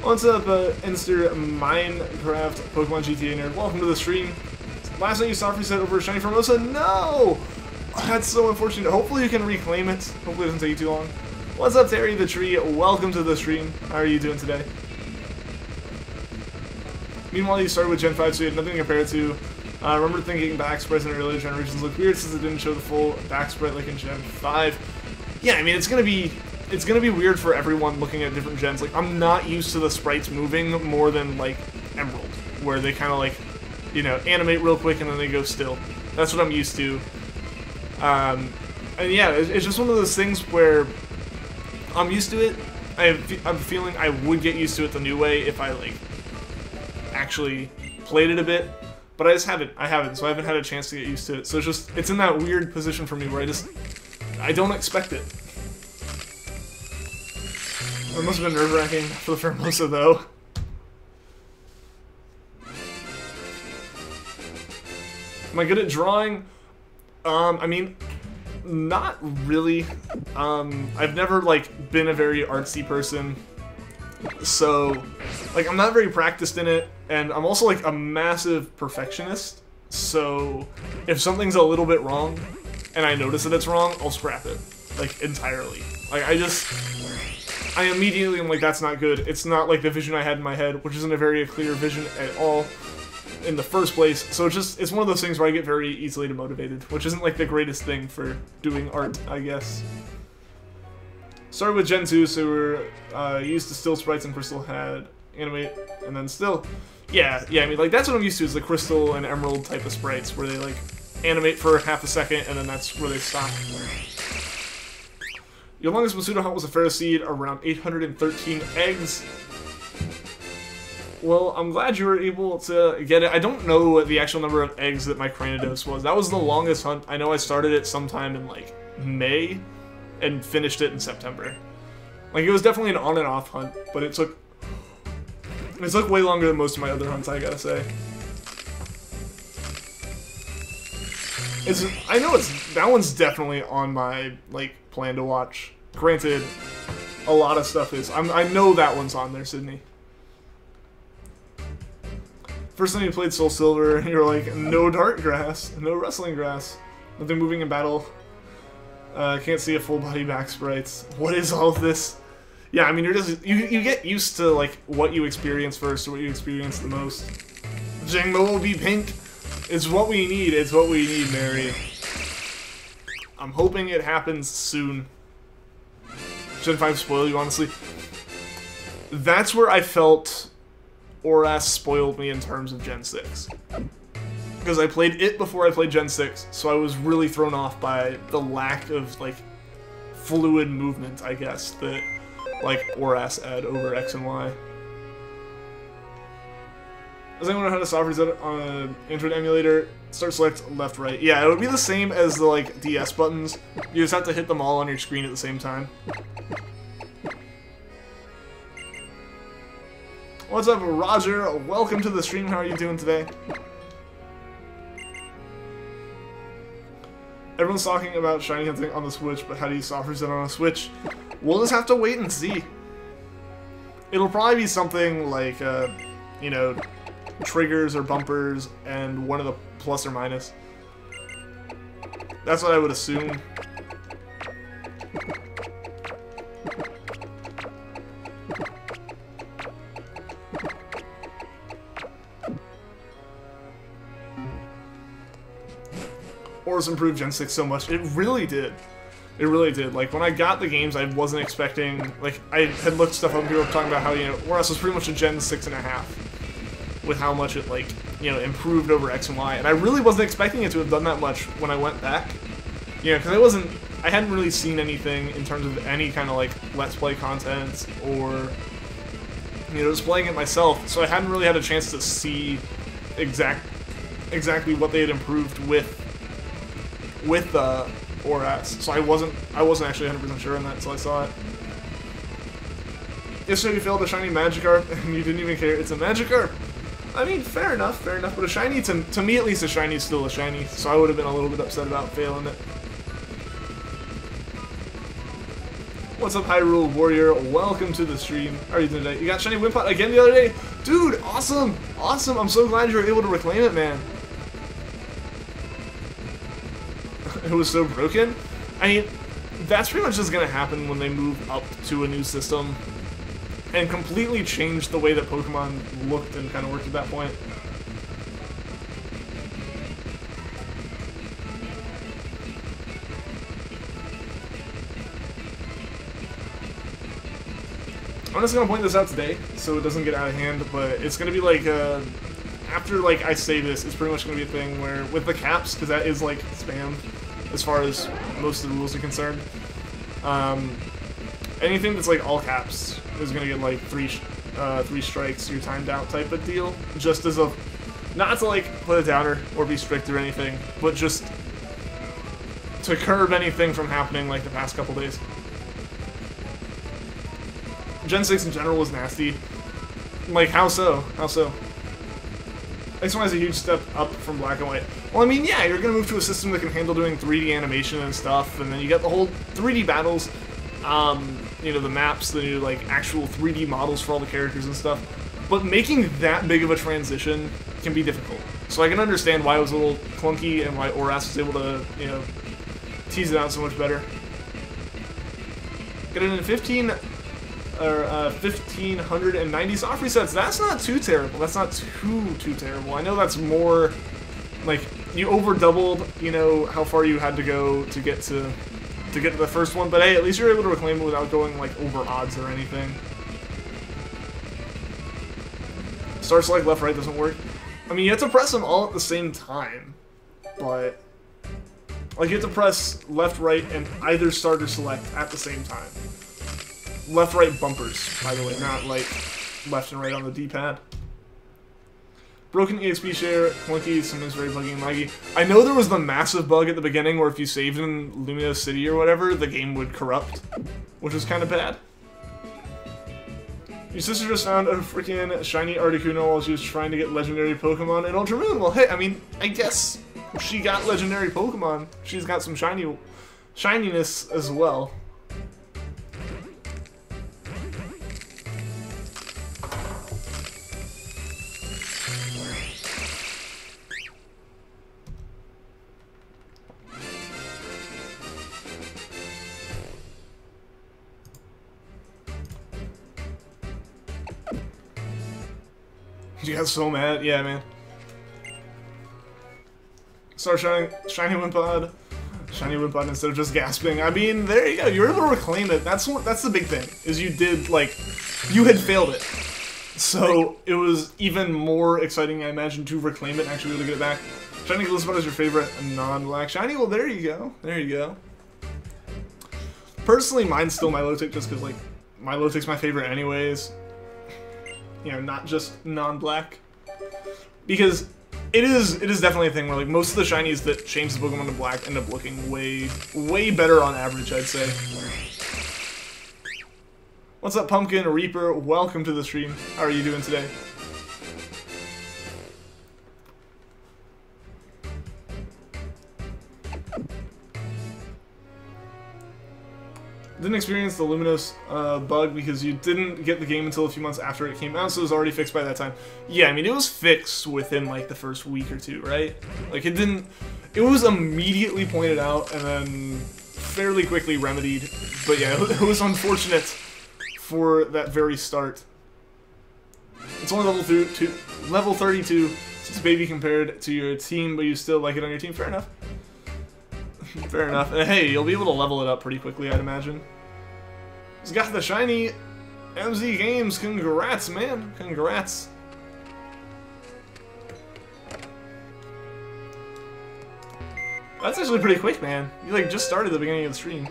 what's up, Inster Minecraft Pokemon GTA nerd? Welcome to the stream. Last night you saw reset over Shiny Formosa. No, that's so unfortunate. Hopefully you can reclaim it. Hopefully it doesn't take you too long. What's up, Terry the Tree? Welcome to the stream. How are you doing today? Meanwhile, you started with Gen 5, so you had nothing to compare it to. I remember thinking back sprites in earlier generations looked weird since it didn't show the full back sprite like in Gen 5. Yeah, I mean, it's gonna be weird for everyone looking at different gens. Like, I'm not used to the sprites moving more than, like, Emerald, where they kind of, like, you know, animate real quick and then they go still. That's what I'm used to. And yeah, it's just one of those things where I'm used to it. I'm feeling I would get used to it the new way if I, like, actually played it a bit. But I just haven't. So I haven't had a chance to get used to it. So it's in that weird position for me where I don't expect it. It must have been nerve-wracking for the Formosa, though. Am I good at drawing? I mean, not really. I've never, like, been a very artsy person. So, like, I'm not very practiced in it, and I'm also, like, a massive perfectionist, so if something's a little bit wrong, and I notice that it's wrong, I'll scrap it, like, entirely. Like, I immediately am like, that's not good. It's not like the vision I had in my head, which isn't a very clear vision at all in the first place, so it's one of those things where I get very easily demotivated, which isn't, like, the greatest thing for doing art, I guess. Started with Gen 2, so we're used to still sprites and Crystal had animate, and then still. Yeah, I mean, like, that's what I'm used to, is the Crystal and Emerald type of sprites, where they, like, animate for half a second, and then that's where they stop. Your longest Masuda hunt was a Ferroseed, around 813 eggs. Well, I'm glad you were able to get it. I don't know what the actual number of eggs that my Cranidos was. That was the longest hunt. I know I started it sometime in, like, May, and finished it in September. Like, it was definitely an on and off hunt, but it took way longer than most of my other hunts, I gotta say. I know that one's definitely on my, like, plan to watch. Granted, a lot of stuff is. I know that one's on there, Sydney. First time you played Soul Silver, and you were like, no dart grass, no wrestling grass, nothing moving in battle. Can't see a full body back sprites. What is all of this? Yeah, I mean, you're just you get used to like what you experience first or what you experience the most. Jangmo-o will be pink. It's what we need. It's what we need, Mary. I'm hoping it happens soon. Gen 5 spoil you, honestly. That's where I felt Oras spoiled me in terms of Gen 6. Because I played it before I played Gen 6, so I was really thrown off by the lack of, like, fluid movement, I guess, that, like, Oras had over X and Y. Does anyone know how to soft reset on an Android emulator? Start select left, right. Yeah, it would be the same as the, like, DS buttons. You just have to hit them all on your screen at the same time. What's up, Roger? Welcome to the stream. How are you doing today? Everyone's talking about shiny hunting on the Switch, but how do you soft reset on a Switch? We'll just have to wait and see. It'll probably be something like, you know, triggers or bumpers and one of the plus or minus. That's what I would assume. Oras improved Gen 6 so much. It really did. It really did. Like, when I got the games, I wasn't expecting... Like, I had looked stuff up and people were talking about how, you know, Oras was pretty much a Gen 6.5 with how much it, like, you know, improved over X and Y. And I really wasn't expecting it to have done that much when I went back. You know, because I hadn't really seen anything in terms of any kind of, like, Let's Play content or, you know, just playing it myself. So I hadn't really had a chance to see exactly what they had improved with Oras, so I wasn't actually 100% sure on that until I saw it. Yesterday you failed a shiny Magikarp and you didn't even care. It's a Magikarp. I mean, fair enough, but a shiny, to me at least, a shiny is still a shiny, so I would have been a little bit upset about failing it. What's up, Hyrule Warrior? Welcome to the stream. How are you doing today? You got shiny Wimpod again the other day? Dude, awesome! Awesome! I'm so glad you were able to reclaim it, man. It was so broken. I mean, that's pretty much just gonna happen when they move up to a new system and completely change the way that Pokemon looked and kind of worked at that point. I'm just gonna point this out today so it doesn't get out of hand, but it's gonna be like after like I say this, it's pretty much gonna be a thing where with the caps, because that is like spam as far as most of the rules are concerned. Anything that's like all caps is gonna get like three strikes, you're timed out type of deal. Just as a, not to like put a downer or be strict or anything, but just to curb anything from happening like the past couple days. Gen 6 in general was nasty. Like, how so? How so? X1 is a huge step up from Black and White. Well, I mean, yeah, you're gonna move to a system that can handle doing 3D animation and stuff, and then you get the whole 3D battles, you know, the maps, the new, like, actual 3D models for all the characters and stuff. But making that big of a transition can be difficult. So I can understand why it was a little clunky and why Oras was able to, you know, tease it out so much better. Get it in 1,590 soft resets. That's not too terrible. That's not too terrible. I know that's more, like, you over doubled, you know, how far you had to go to get to the first one, but hey, at least you're able to reclaim it without going, like, over odds or anything. Start select left right doesn't work. I mean, you have to press them all at the same time, but like, you have to press left right and either start or select at the same time. Left-right bumpers, by the way, not like left and right on the D-pad. Broken EXP share, clunky, sometimes very buggy and laggy. I know there was the massive bug at the beginning where if you saved in Lumina City or whatever, the game would corrupt, which was kind of bad. Your sister just found a freaking shiny Articuno while she was trying to get legendary Pokemon in Ultra Moon. Well, hey, I mean, I guess she got legendary Pokemon. She's got some shininess as well. You got so mad? Yeah, man. Start shiny Wimpod. Shiny Wimpod instead of just gasping. I mean, there you go. You were able to reclaim it. That's the big thing. Is you did, like, you had failed it. So it was even more exciting, I imagine, to reclaim it and actually really get it back. Shiny Gliscott is your favorite non-black shiny? Well, there you go. There you go. Personally, mine's still Milotic just because, like, Milotic's my favorite anyways. You know, not just non-black. Because it is definitely a thing where, like, most of the shinies that change the Pokemon to black end up looking way better on average, I'd say. What's up, Pumpkin Reaper? Welcome to the stream. How are you doing today? Didn't experience the Luminous bug because you didn't get the game until a few months after it came out, so it was already fixed by that time. Yeah, I mean, it was fixed within, like, the first week or two, right? Like, it was immediately pointed out and then fairly quickly remedied. But yeah, it was unfortunate for that very start. It's only level 32, since baby compared to your team, but you still like it on your team. Fair enough. Fair enough. And hey, you'll be able to level it up pretty quickly, I'd imagine. He's got the shiny MZ Games. Congrats, man. Congrats. That's actually pretty quick, man. You, like, just started at the beginning of the stream.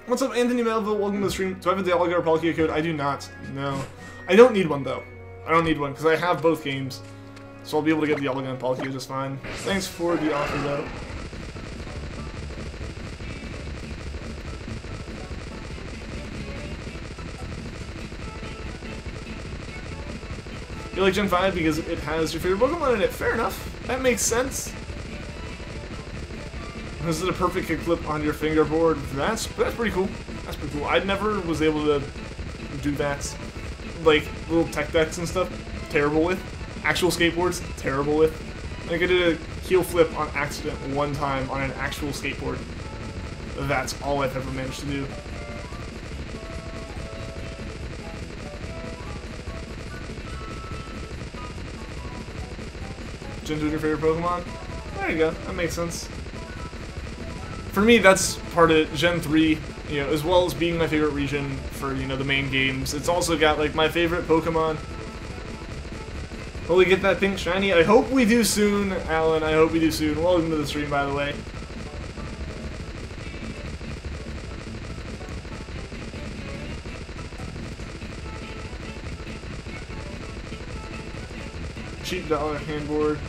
What's up, Anthony Melville? Welcome to the stream. Do I have a Dialga or Palkia code? I do not. No. I don't need one, though. I don't need one, because I have both games. So I'll be able to get Dialga and Palkia just fine. Thanks for the offer, though. You like Gen 5 because it has your favorite Pokemon in it. Fair enough. That makes sense. This is a perfect kickflip on your fingerboard. That's pretty cool. That's pretty cool. I never was able to do that. Like, little tech decks and stuff, terrible with. Actual skateboards, terrible with. Like, I did a heel flip on accident one time on an actual skateboard. That's all I've ever managed to do. Gen 2 is your favorite Pokemon? There you go. That makes sense. For me, that's part of Gen 3, you know, as well as being my favorite region for, you know, the main games. It's also got, like, my favorite Pokemon. Will we get that pink shiny? I hope we do soon, Alan. I hope we do soon. Welcome to the stream, by the way. Cheap dollar handboard.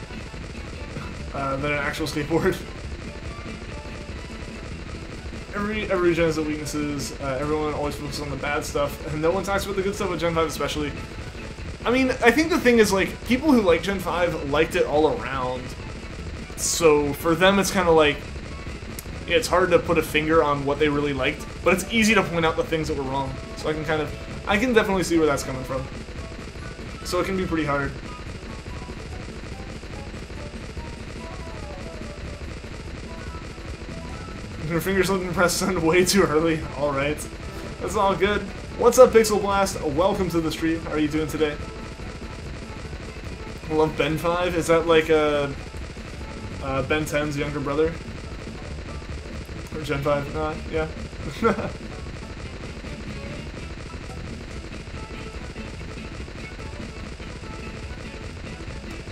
Than an actual skateboard. Every gen has its weaknesses. Everyone always focuses on the bad stuff, and no one talks about the good stuff with Gen 5 especially. I mean, I think the thing is, like, people who like Gen 5 liked it all around. So for them, it's kind of like, yeah, it's hard to put a finger on what they really liked, but it's easy to point out the things that were wrong. So I can definitely see where that's coming from. So it can be pretty hard. Your fingers looking pressed on way too early. Alright. That's all good. What's up, Pixel Blast? Welcome to the stream. How are you doing today? I love Ben 5. Is that like Ben 10's younger brother? Or Gen 5? Yeah.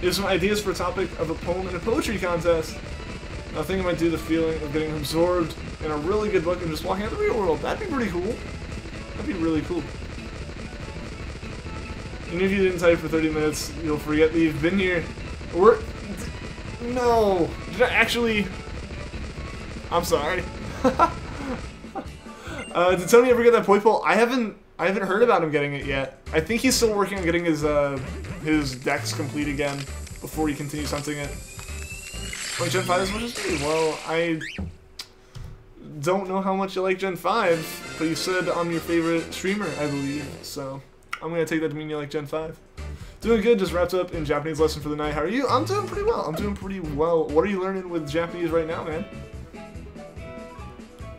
You have some ideas for a topic of a poem in a poetry contest. I think I might do the feeling of getting absorbed in a really good book and just walking out the real world. That'd be pretty cool. That'd be really cool. Even if you didn't type for 30 minutes, you'll forget that you've been here. No! Did I actually... I'm sorry. Did Tony ever get that Poipole? I haven't heard about him getting it yet. I think he's still working on getting his his dex complete again before he continues hunting it. Like Gen 5 as much as me? Well, I don't know how much you like Gen 5, but you said I'm your favorite streamer, I believe, so I'm gonna take that to mean you like Gen 5. Doing good, just wrapped up in Japanese lesson for the night. How are you? I'm doing pretty well. What are you learning with Japanese right now, man?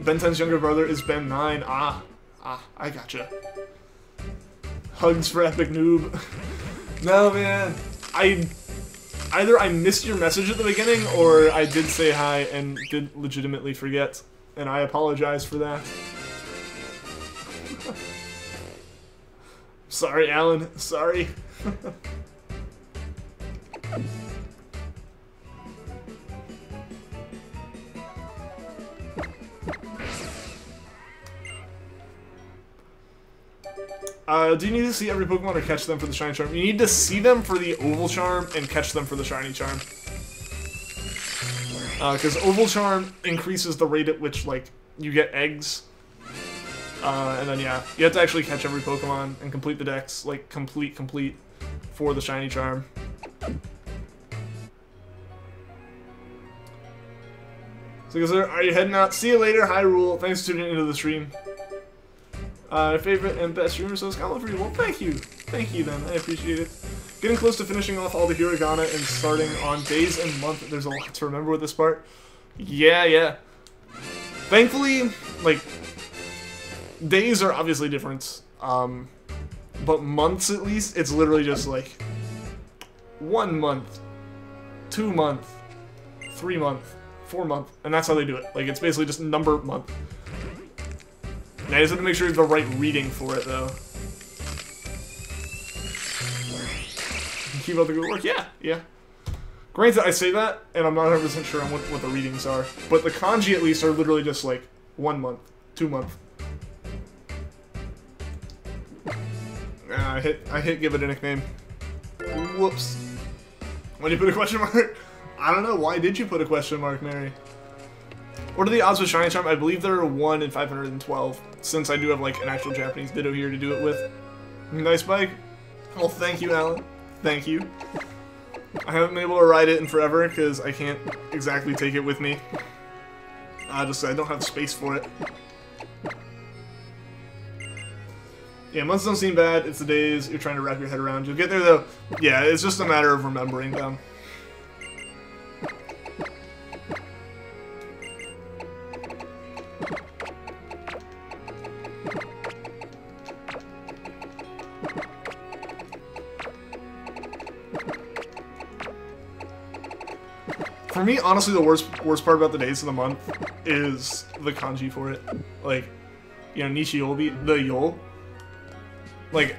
Ben 10's younger brother is Ben 9. I gotcha. Hugs for Epic Noob. No, man. Either I missed your message at the beginning, or I did say hi and did legitimately forget. And I apologize for that. Sorry, Alan. Sorry. Do you need to see every Pokemon or catch them for the Shiny Charm? You need to see them for the Oval Charm and catch them for the Shiny Charm. Because Oval Charm increases the rate at which, like, you get eggs. And then, yeah, you have to actually catch every Pokemon and complete the dex, like, complete, for the Shiny Charm. So, are you heading out? See you later, Hyrule. Thanks for tuning into the stream. Favorite and best streamer, so it's Combo for you. Well, thank you. Thank you, then. I appreciate it. Getting close to finishing off all the Hiragana and starting on days and month. There's a lot to remember with this part. Yeah. Thankfully, like, days are obviously different. But months, at least, it's literally just, like, 1 month, 2 month, 3 month, 4 month, and that's how they do it. Like, it's basically just number month. And I just have to make sure you have the right reading for it, though. Keep up the good work. Yeah. Granted, I say that, and I'm not 100% sure on what the readings are. But the kanji, at least, are literally just, like, 1 month, 2 month. I hit give it a nickname. Whoops. Why did you put a question mark? I don't know. Why did you put a question mark, Mary? What are the odds with Shiny Charm? I believe there are 1 in 512, since I do have, like, an actual Japanese Ditto here to do it with. Nice bike. Well, thank you, Alan. Thank you. I haven't been able to ride it in forever, because I can't exactly take it with me. I don't have space for it. Yeah, months don't seem bad. It's the days you're trying to wrap your head around. You'll get there, though. Yeah, it's just a matter of remembering them. For me, honestly, the worst part about the days of the month is the kanji for it. Like, you know, Nishi-Yobi, the Yol. Like,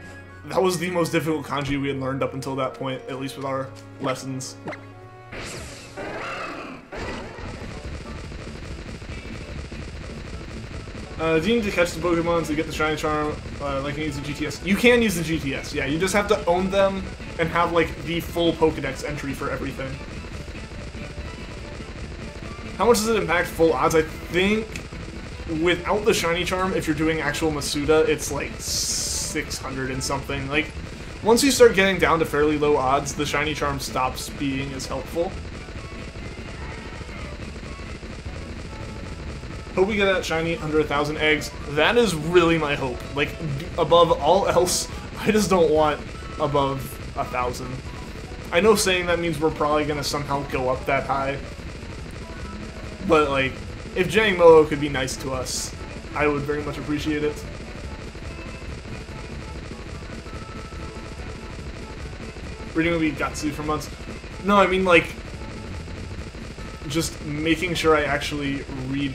that was the most difficult kanji we had learned up until that point, at least with our lessons. Do you need to catch the Pokemon to get the Shiny Charm, like you use the GTS? You can use the GTS, yeah, you just have to own them and have, like, the full Pokedex entry for everything. How much does it impact full odds? I think without the Shiny Charm, if you're doing actual Masuda, it's like 600 and something. Like, once you start getting down to fairly low odds, the Shiny Charm stops being as helpful. Hope we get that shiny under 1,000 eggs. That is really my hope. Like, above all else, I just don't want above 1,000. I know saying that means we're probably gonna somehow go up that high. But, like, if Jangmo-o could be nice to us, I would very much appreciate it. Reading will be Gatsu for months. No, I mean, like, just making sure I actually read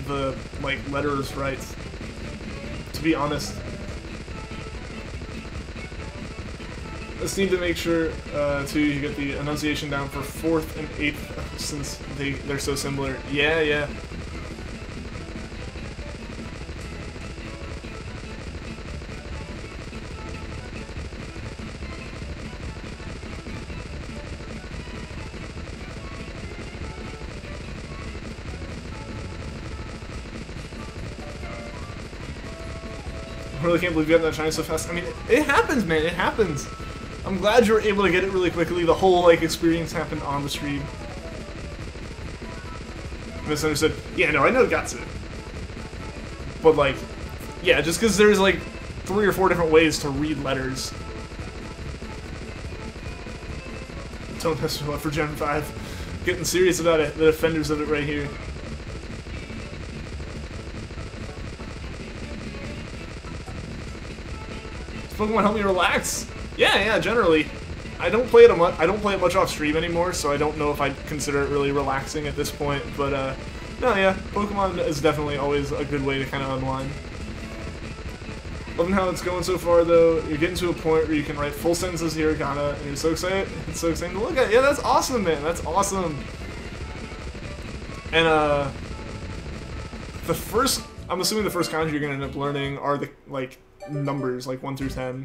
the, like, letters right. To be honest. Just need to make sure, too, you get the enunciation down for 4th and 8th, since they're so similar. Yeah. I really can't believe you got that shiny so fast. I mean, it happens, man. It happens. I'm glad you were able to get it really quickly. The whole, like, experience happened on the stream. Misunderstood. Yeah, no, I know it got it. But, like, yeah, just because there's, like, 3 or 4 different ways to read letters. Don't mess with for Gen 5. Getting serious about it. The defenders of it right here. Does Pokemon help me relax? Yeah, generally. I don't play it much off stream anymore, so I don't know if I'd consider it really relaxing at this point. But no, yeah, Pokemon is definitely always a good way to kind of unwind. Loving how it's going so far, though. You're getting to a point where you can write full sentences hiragana, and you're so excited. It's so exciting to look at. Yeah, that's awesome, man. That's awesome. And I'm assuming the first kanji you're gonna end up learning are the like numbers, like 1 through 10.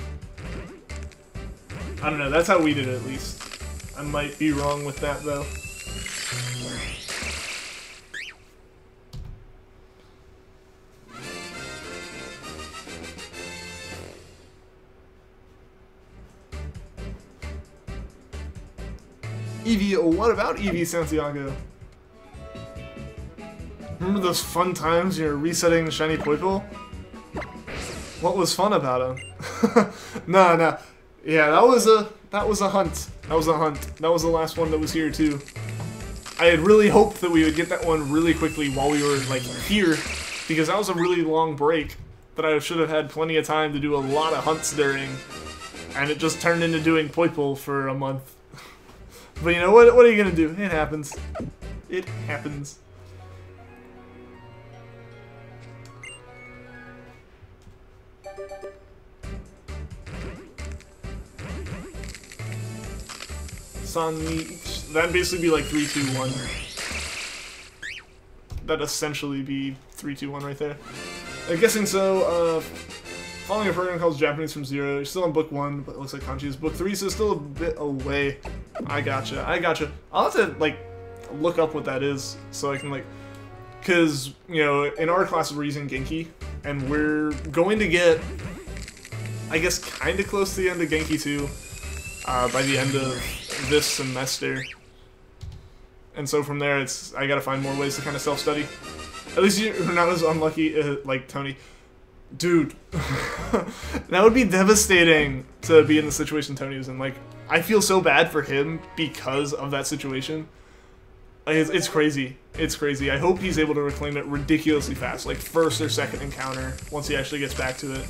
I don't know. That's how we did it, at least. I might be wrong with that, though. Eevee, what about Eevee Santiago? Remember those fun times you're resetting Shiny Poipole? What was fun about him? Nah. Yeah, that was a hunt. That was the last one that was here too. I had really hoped that we would get that one really quickly while we were like here, because that was a really long break that I should have had plenty of time to do a lot of hunts during, and it just turned into doing Poipole for a month. But you know what? What are you gonna do? It happens. It happens. That'd basically be like 3, 2, 1. That'd essentially be 3, 2, 1 right there. I'm guessing so. Following a program called Japanese from Zero. You're still on book 1, but it looks like Kanji is book 3, so still a bit away. I gotcha. I'll have to like look up what that is so I can like, cause you know in our classes we're using Genki, and we're going to get, I guess, kind of close to the end of Genki 2 by the end of this semester. And so from there, I gotta find more ways to kind of self-study. At least you're not as unlucky like Tony. Dude, that would be devastating to be in the situation Tony was in. Like, I feel so bad for him because of that situation. Like, it's crazy. It's crazy. I hope he's able to reclaim it ridiculously fast, like first or second encounter, once he actually gets back to it.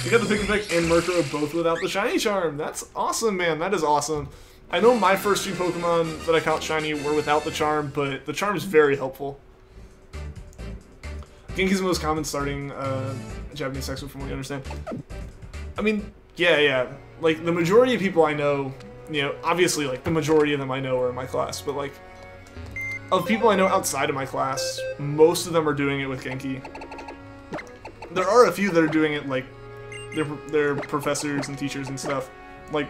You got the Pick and Murkrow both without the Shiny Charm. That's awesome, man. That is awesome. I know my first 2 Pokemon that I caught Shiny were without the Charm, but the Charm is very helpful. Genki's the most common starting Japanese sex from what you understand. I mean, yeah. Like, the majority of people I know, you know, obviously, like, the majority of them I know are in my class, but, like, of people I know outside of my class, most of them are doing it with Genki. There are a few that are doing it, like, their professors and teachers and stuff, like,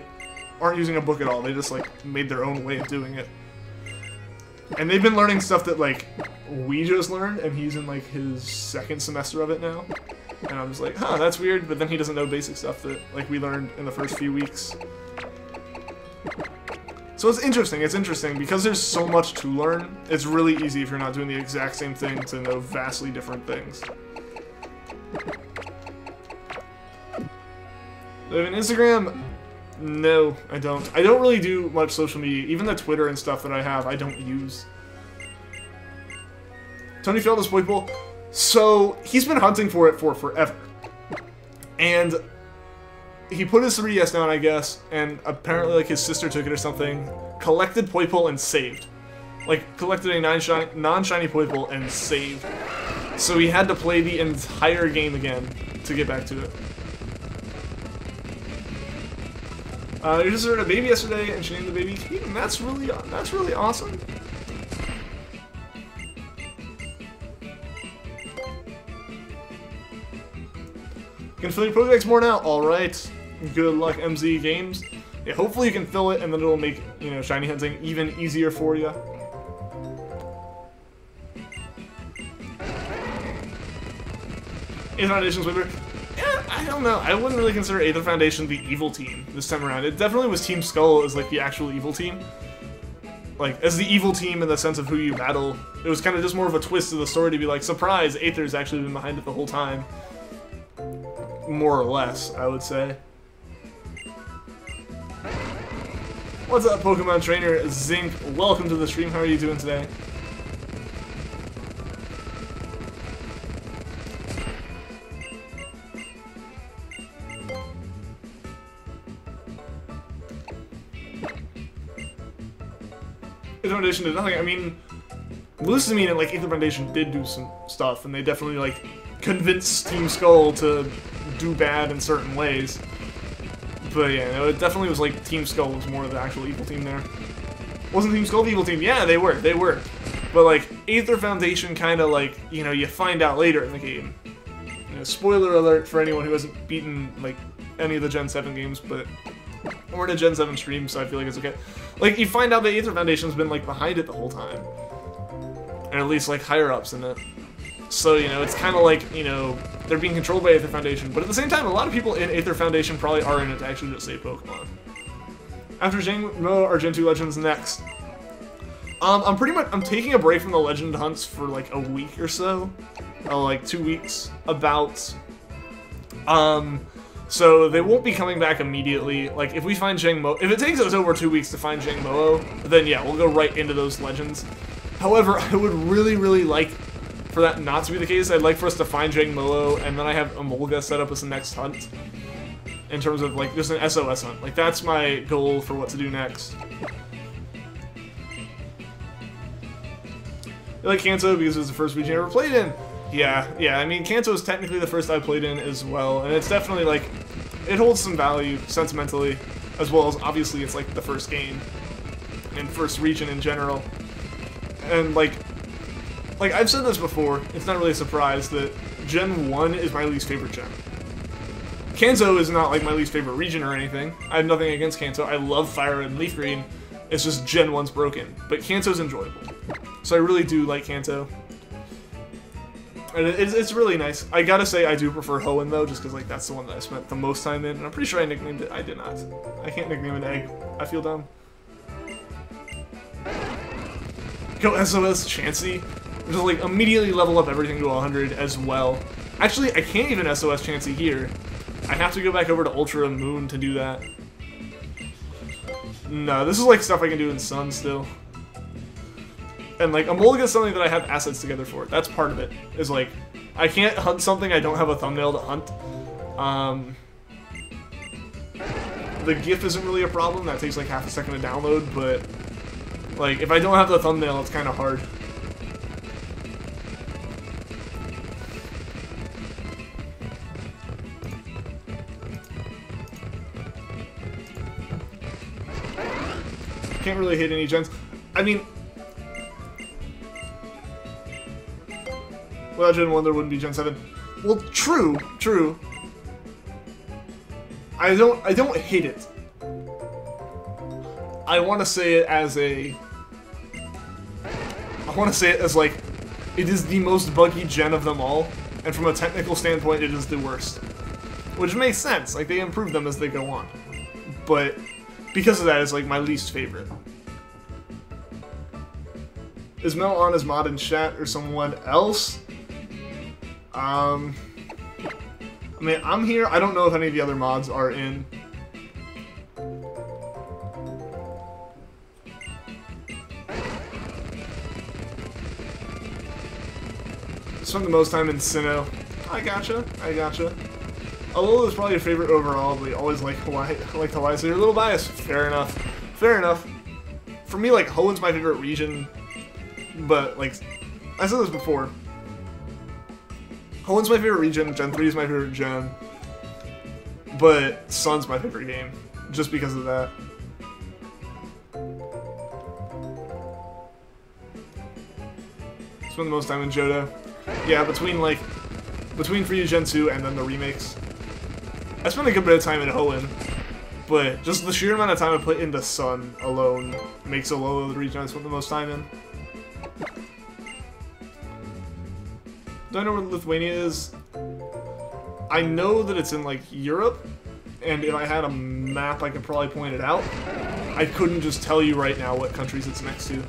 aren't using a book at all. They just, like, made their own way of doing it. And they've been learning stuff that, like, we just learned, and he's in, like, his 2nd semester of it now. And I'm just like, huh, that's weird, but then he doesn't know basic stuff that, like, we learned in the first few weeks. So it's interesting, because there's so much to learn, it's really easy if you're not doing the exact same thing to know vastly different things. Do I have an Instagram? No, I don't. I don't really do much social media. Even the Twitter and stuff that I have, I don't use. Tony failed his Poipole. So, he's been hunting for it for forever. And he put his 3DS down, I guess, and apparently, like, his sister took it or something, collected Poipole and saved. Like, collected a non-shiny Poipole and saved. So he had to play the entire game again to get back to it. You just heard a baby yesterday, and she named the baby Keaton. That's really awesome. You can fill your Pokédex more now. All right. Good luck, MZ Games. Yeah, hopefully you can fill it, and then it'll make, you know, shiny hunting even easier for you. Is Foundation's Whisper? Yeah, I don't know. I wouldn't really consider Aether Foundation the evil team this time around. It definitely was Team Skull as like the actual evil team. Like, as the evil team in the sense of who you battle. It was kind of just more of a twist of the story to be like, surprise, Aether's actually been behind it the whole time. More or less, I would say. What's up, Pokemon Trainer Zinc? Welcome to the stream. How are you doing today? Aether Foundation did nothing. I mean, Lusamine and like Aether Foundation did do some stuff, and they definitely like convinced Team Skull to do bad in certain ways. But yeah, no, it definitely was like Team Skull was more of the actual evil team there. Wasn't Team Skull the evil team? Yeah, they were. But like Aether Foundation, kind of like, you know, you find out later in the game. You know, spoiler alert for anyone who hasn't beaten like any of the Gen 7 games, but we're in a Gen 7 stream, so I feel like it's okay. Like, you find out that Aether Foundation's been, like, behind it the whole time. Or at least, like, higher-ups in it. So, you know, it's kind of like, you know, they're being controlled by Aether Foundation. But at the same time, a lot of people in Aether Foundation probably are in it to actually just save Pokemon. After Jangmo-o, are Gen 2 Legends next? I'm taking a break from the Legend hunts for, like, a week or so. Like, 2 weeks. So they won't be coming back immediately. Like, if we find Jangmo-o, if it takes us over 2 weeks to find Jangmo-o, then yeah, we'll go right into those legends. However, I would really, really like for that not to be the case. I'd like for us to find Jangmo-o, and then I have Emolga set up as the next hunt. In terms of, like, just an SOS hunt. Like, that's my goal for what to do next. I like Kanto because it was the first region I ever played in. Yeah, I mean, Kanto is technically the first I played in as well, and it's definitely, like, it holds some value sentimentally, as well as, obviously, it's, like, the first game, and first region in general. And, like, I've said this before, it's not really a surprise that Gen 1 is my least favorite gen. Kanto is not, like, my least favorite region or anything. I have nothing against Kanto. I love Fire and Leaf Green. It's just Gen 1's broken. But Kanto's enjoyable. So I really do like Kanto. And it's really nice. I gotta say, I do prefer Hoenn, though, just because, like, that's the one that I spent the most time in. And I'm pretty sure I nicknamed it. I did not. I can't nickname an egg. I feel dumb. Go SOS Chansey. Just, like, immediately level up everything to 100 as well. Actually, I can't even SOS Chansey here. I have to go back over to Ultra Moon to do that. No, this is, like, stuff I can do in Sun still. And, like, Emolga is something that I have assets together for. That's part of it. Is, like, I can't hunt something I don't have a thumbnail to hunt. The GIF isn't really a problem. That takes, like, half a second to download, but, like, if I don't have the thumbnail, it's kind of hard. Can't really hit any gens. I mean, without Gen 1, there wouldn't be Gen 7. Well, true. I don't hate it. I want to say it as like, it is the most buggy gen of them all, and from a technical standpoint, it is the worst. Which makes sense, like, they improve them as they go on. But because of that, it's, like, my least favorite. Is Mel on his mod in chat or someone else? I mean, I'm here. I don't know if any of the other mods are in. Spent the most time in Sinnoh. I gotcha. Alola is probably your favorite overall, but you always like Hawaii. So you're a little biased. Fair enough. For me, like, Hoenn's my favorite region, but, like, I said this before. Hoenn's my favorite region, Gen 3 is my favorite gen, but Sun's my favorite game, just because of that. Spend the most time in Johto. Yeah, between for you Gen 2 and then the remakes. I spent a good bit of time in Hoenn, but just the sheer amount of time I put into Sun alone makes Alola the region I spent the most time in. Do I know where Lithuania is? I know that it's in, like, Europe, and if I had a map, I could probably point it out. I couldn't just tell you right now what countries it's next to.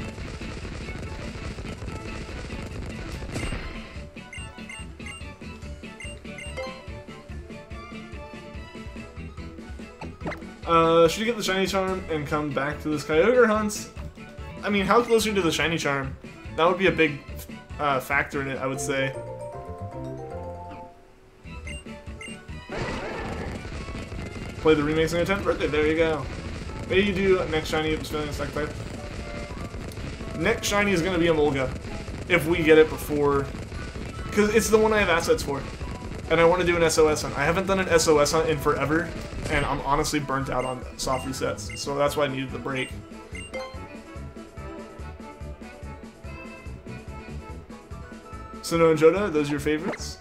Should you get the shiny charm and come back to this Kyogre hunt? I mean, how close are you to the shiny charm? That would be a big factor in it, I would say. Play the remakes on your 10th birthday, there you go. Maybe you do next shiny if it's feeling stuck type. Next shiny is going to be a Molga. If we get it before... Because it's the one I have assets for. And I want to do an SOS hunt. I haven't done an SOS hunt in forever. And I'm honestly burnt out on soft resets. So that's why I needed the break. Sinnoh and Joda, those are your favorites?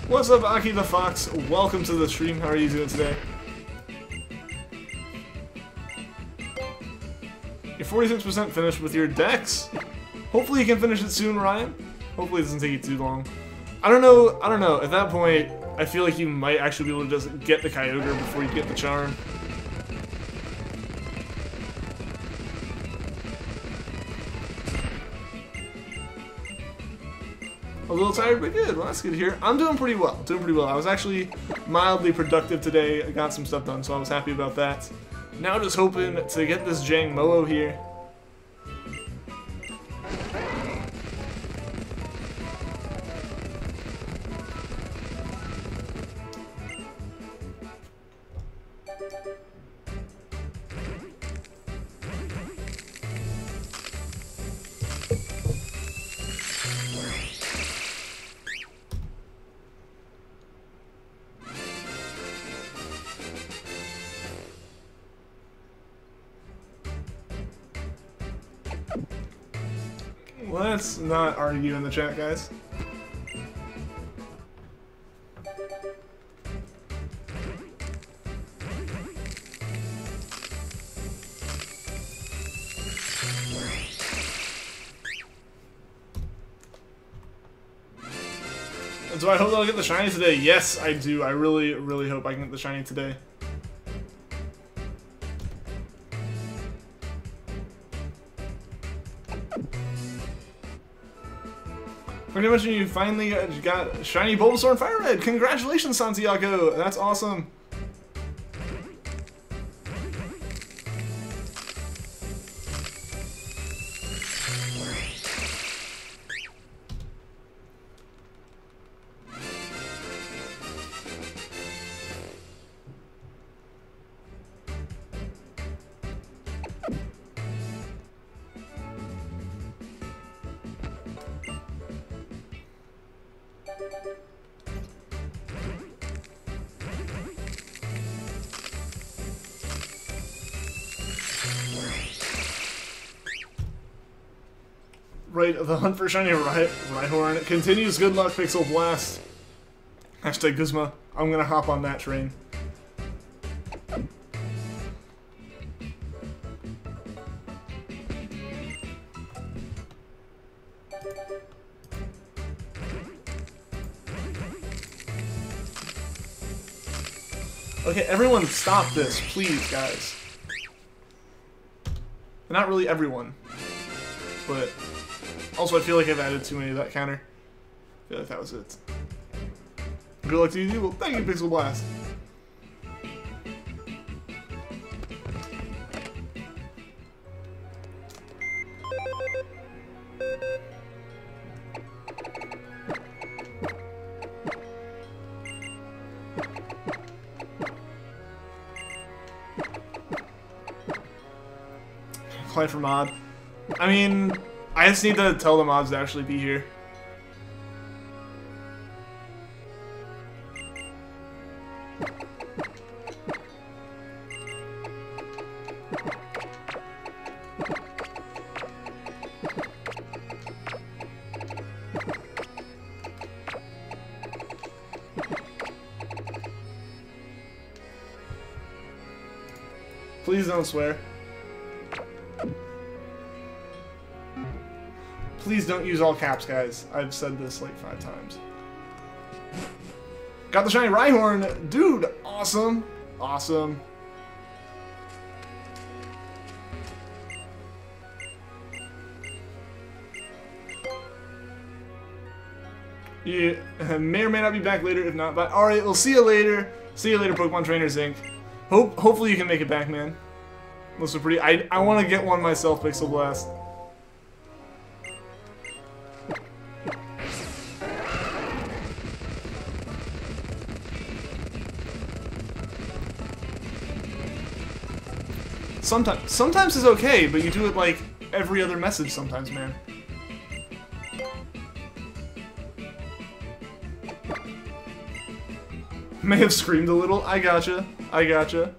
What's up, Aki the Fox? Welcome to the stream. How are you doing today? You're 46% finished with your decks. Hopefully you can finish it soon, Ryan. Hopefully it doesn't take you too long. I don't know. At that point, I feel like you might actually be able to just get the Kyogre before you get the charm. A little tired, but good. Well, that's good to hear. I'm doing pretty well. I was actually mildly productive today. I got some stuff done, so I was happy about that. Now just hoping to get this Jangmo-o here. Let's not argue in the chat, guys. Do I hope that I'll get the shiny today? Yes, I do. I really, really hope I can get the shiny today. Pretty much you finally got shiny Bulbasaur and Fire Red. Congratulations, Santiago. That's awesome. Right, the hunt for shiny Rhyhorn continues. Good luck, Pixel Blast. Hashtag Guzma. I'm gonna hop on that train. Okay, everyone stop this, please, guys. Not really everyone, but also I feel like I've added too many of that counter. I feel like that was it. Good luck to you. Well, thank you, Pixel Blast. Apply for mod. I mean, I just need to tell the mods to actually be here. Please don't swear. Please don't use all caps, guys. I've said this like 5 times. Got the shiny Rhyhorn! Dude, awesome! Awesome. You may or may not be back later, if not, but alright, we'll see you later. See you later, Pokemon Trainers Inc. Hopefully you can make it back, man. Those are pretty. I want to get one myself, Pixel Blast. Sometimes it's okay, but you do it like every other message sometimes, man. May have screamed a little. I gotcha. I gotcha.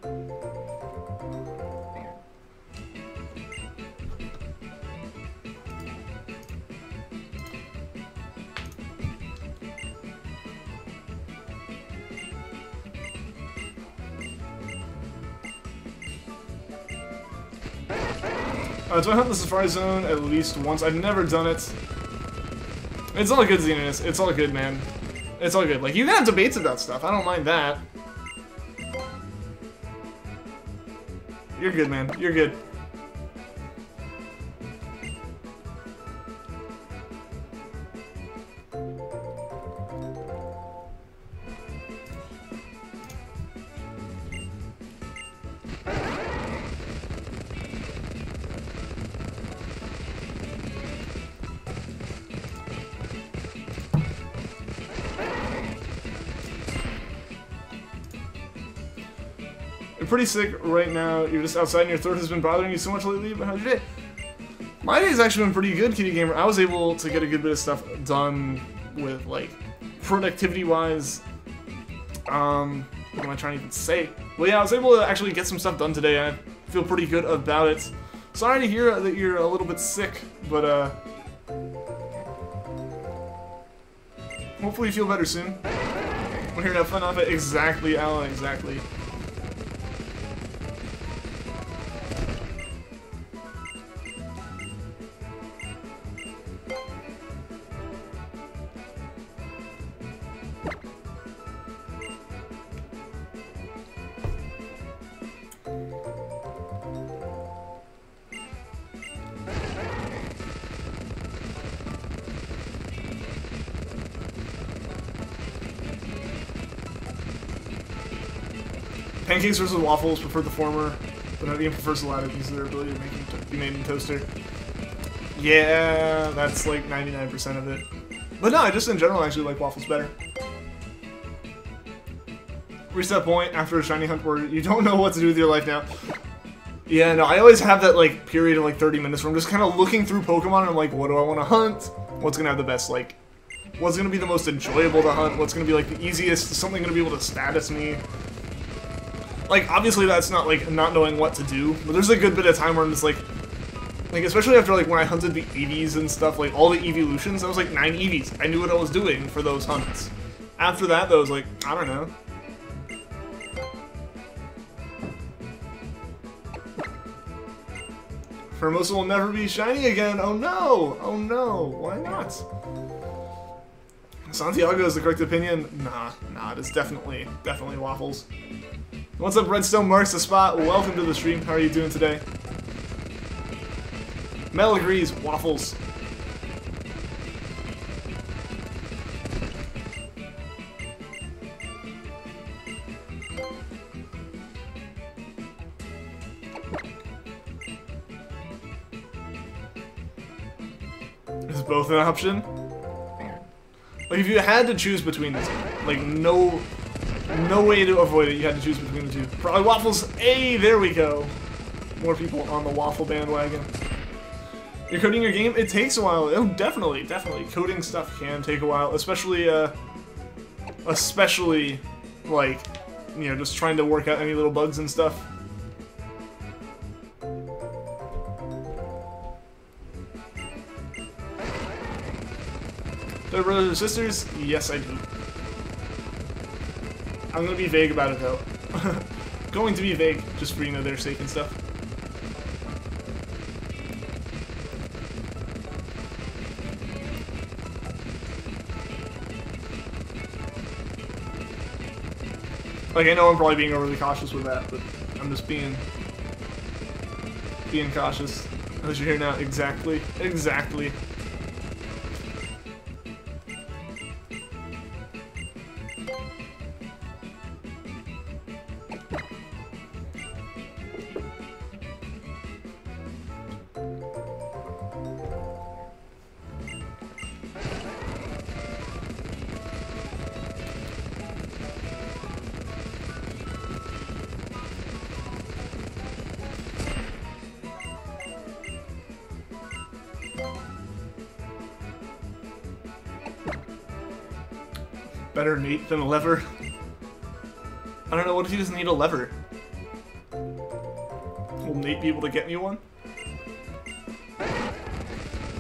Do I hunt the Safari Zone at least once? I've never done it. It's all good, Xenus. It's all good, man. It's all good. Like, you can have debates about stuff. I don't mind that. You're good, man. You're good. Pretty sick right now. You're just outside and your throat has been bothering you so much lately, but how's your day? My day's actually been pretty good, Kitty Gamer. I was able to get a good bit of stuff done with, like, productivity-wise. What am I trying to even say? Well, yeah, I was able to actually get some stuff done today. I feel pretty good about it. Sorry to hear that you're a little bit sick, but, hopefully you feel better soon. We're here to have fun off it. Exactly, Alan, exactly. Pancakes versus waffles, prefer the former, but not even prefers the latter because of their ability to be made in toaster. Yeah, that's like 99% of it. But no, I just in general actually like waffles better. Reach that point after a shiny hunt where you don't know what to do with your life now. Yeah, no, I always have that like period of like 30 minutes where I'm just kind of looking through Pokemon and I'm like, what do I want to hunt? What's gonna have the best like? What's gonna be the most enjoyable to hunt? What's gonna be like the easiest? Is something gonna be able to status me? Like, obviously that's not, like, not knowing what to do, but there's a good bit of time where I'm just, like, especially after, like, when I hunted the Eevees and stuff, like, all the evolutions, I was, like, 9 Eevees. I knew what I was doing for those hunts. After that, though, I was like, I don't know. Formosa will never be shiny again! Oh no! Oh no! Why not? Santiago is the correct opinion? Nah, it is definitely waffles. What's up, Redstone Marks the Spot? Welcome to the stream. How are you doing today? Mel agrees, waffles. Is both an option? Like, if you had to choose between the two, like, no way to avoid it, you had to choose between the two. Probably waffles. Hey, there we go. More people on the waffle bandwagon. You're coding your game? It takes a while. Oh, definitely. Coding stuff can take a while, especially, like, you know, just trying to work out any little bugs and stuff. Do I have brothers or sisters? Yes, I do. I'm gonna be vague about it, though. going to be vague, just for, you know, their sake and stuff. Like, I know I'm probably being overly cautious with that, but I'm just being cautious. As you're here now, exactly. Exactly. Better Nate than a lever. I don't know, what if he doesn't need a lever? Will Nate be able to get me one?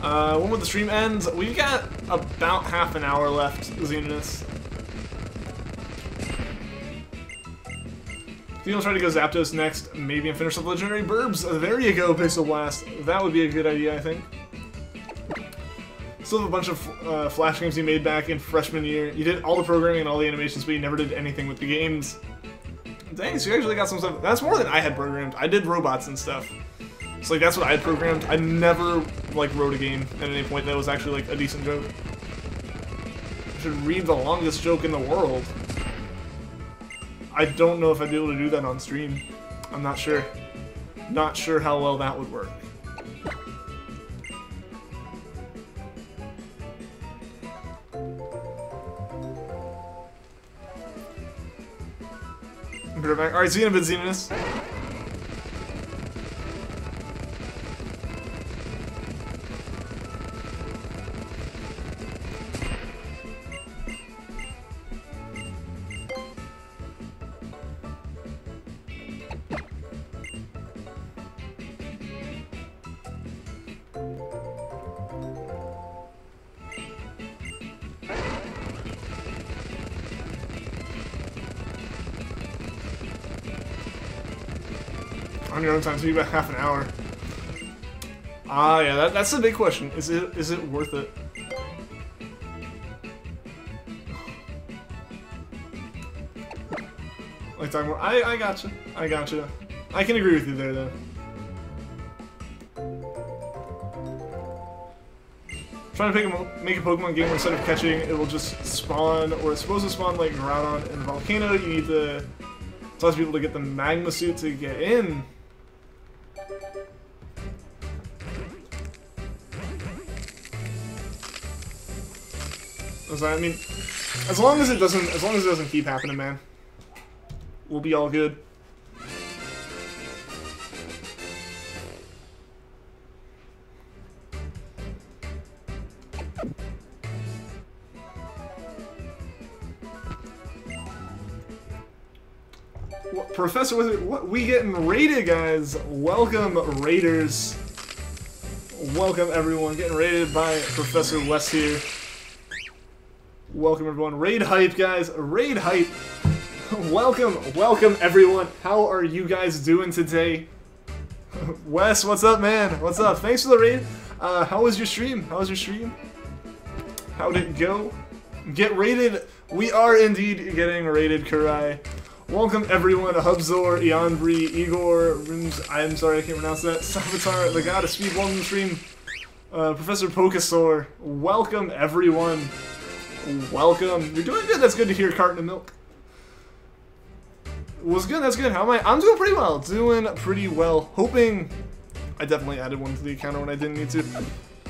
When will the stream end? We've got about half an hour left, Xenonus. Xeno's try to go Zapdos next, maybe, and finish up Legendary Burbs. There you go, Pixel Blast. That would be a good idea, I think. Still have a bunch of Flash games you made back in freshman year. You did all the programming and all the animations, but you never did anything with the games. Dang, so you actually got some stuff. That's more than I had programmed. I did robots and stuff. So, like, that's what I had programmed. I never, like, wrote a game at any point that was actually, like, a decent joke. I should read the longest joke in the world. I don't know if I'd be able to do that on stream. I'm not sure. Not sure how well that would work. Alright, see you in a bit, Xenonus. On your own time, so you about half an hour. Ah, yeah, that's the big question. Is it worth it? Like talking about, I gotcha. I gotcha. I can agree with you there, though. Trying to make a Pokemon game where instead of catching, it will just spawn, or it's supposed to spawn like Groudon in the volcano. You need to tell people to get the magma suit to get in. I mean, as long as it doesn't keep happening, man, we'll be all good. What, Professor Wizard, what, we getting raided, guys? Welcome, raiders. Welcome, everyone. Getting raided by Professor West here. Welcome, everyone. Raid hype, guys. Raid hype. Welcome, everyone. How are you guys doing today? Wes, what's up, man? What's up? Thanks for the raid. How was your stream? How was your stream? How'd it go? Get raided. We are indeed getting raided, Kurai. Welcome, everyone. Hubzor, Eonbri, Igor, I'm sorry, I can't pronounce that. Savitar, the God of Speed, welcome to the stream. Professor Pokasaur, welcome, everyone. Welcome. You're doing good. That's good to hear. Carton of milk. Was good. That's good. How am I? I'm doing pretty well. Doing pretty well. Hoping. I definitely added one to the account when I didn't need to.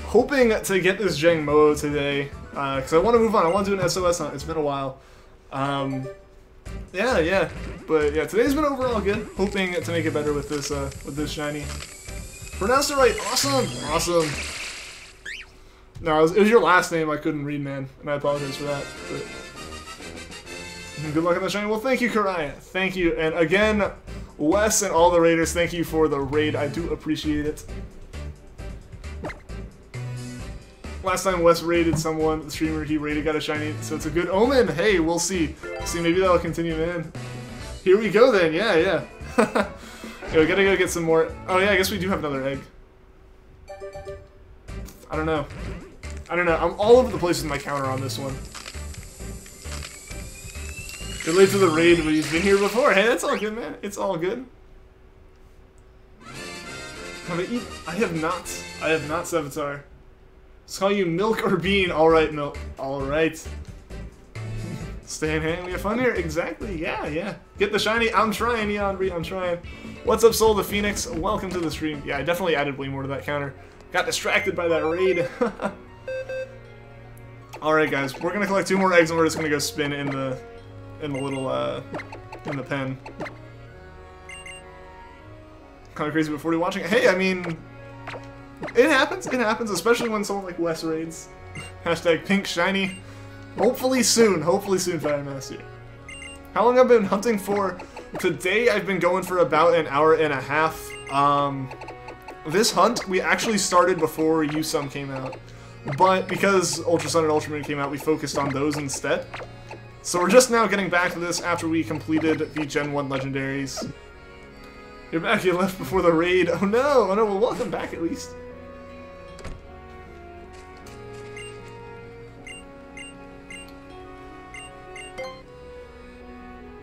Hoping to get this Jangmo-o today. Because I want to move on. I want to do an SOS on it. It's been a while. Yeah. But yeah, today's been overall good. Hoping to make it better with this shiny. Pronounced it right. Awesome. No, it was your last name I couldn't read, man, and I apologize for that. But good luck on the shiny. Well, thank you, Karai. Thank you, and again, Wes and all the raiders, thank you for the raid. I do appreciate it. Last time Wes raided someone, the streamer he raided got a shiny, so it's a good omen. Hey, we'll see. See, maybe that'll continue, man. Here we go, then. Yeah. Yo, we gotta go get some more. Oh yeah, I guess we do have another egg. I don't know. I'm all over the place with my counter on this one. You're late to the raid, but he's been here before. Hey, that's all good, man. It's all good. I have not, Sevatar. Let's call you Milk or Bean. Alright, Milk. Alright. Stay in hand, we have fun here? Exactly, yeah. Get the shiny. I'm trying, Yanmega, I'm trying. What's up, Soul the Phoenix? Welcome to the stream. Yeah, I definitely added way more to that counter. Got distracted by that raid. Alright, guys, we're gonna collect 2 more eggs and we're just gonna go spin in the little, in the pen. Kind of crazy but 40 watching. Hey, I mean, it happens, especially when someone like Wes raids. Hashtag pink shiny. Hopefully soon, Fire Master. How long I've been hunting for? Today I've been going for about an hour and a half. This hunt, we actually started before U-Sun came out. But because Ultra Sun and Ultra Moon came out, we focused on those instead. So we're just now getting back to this after we completed the Gen 1 Legendaries. You're back, you left before the raid. Oh no, well welcome back at least.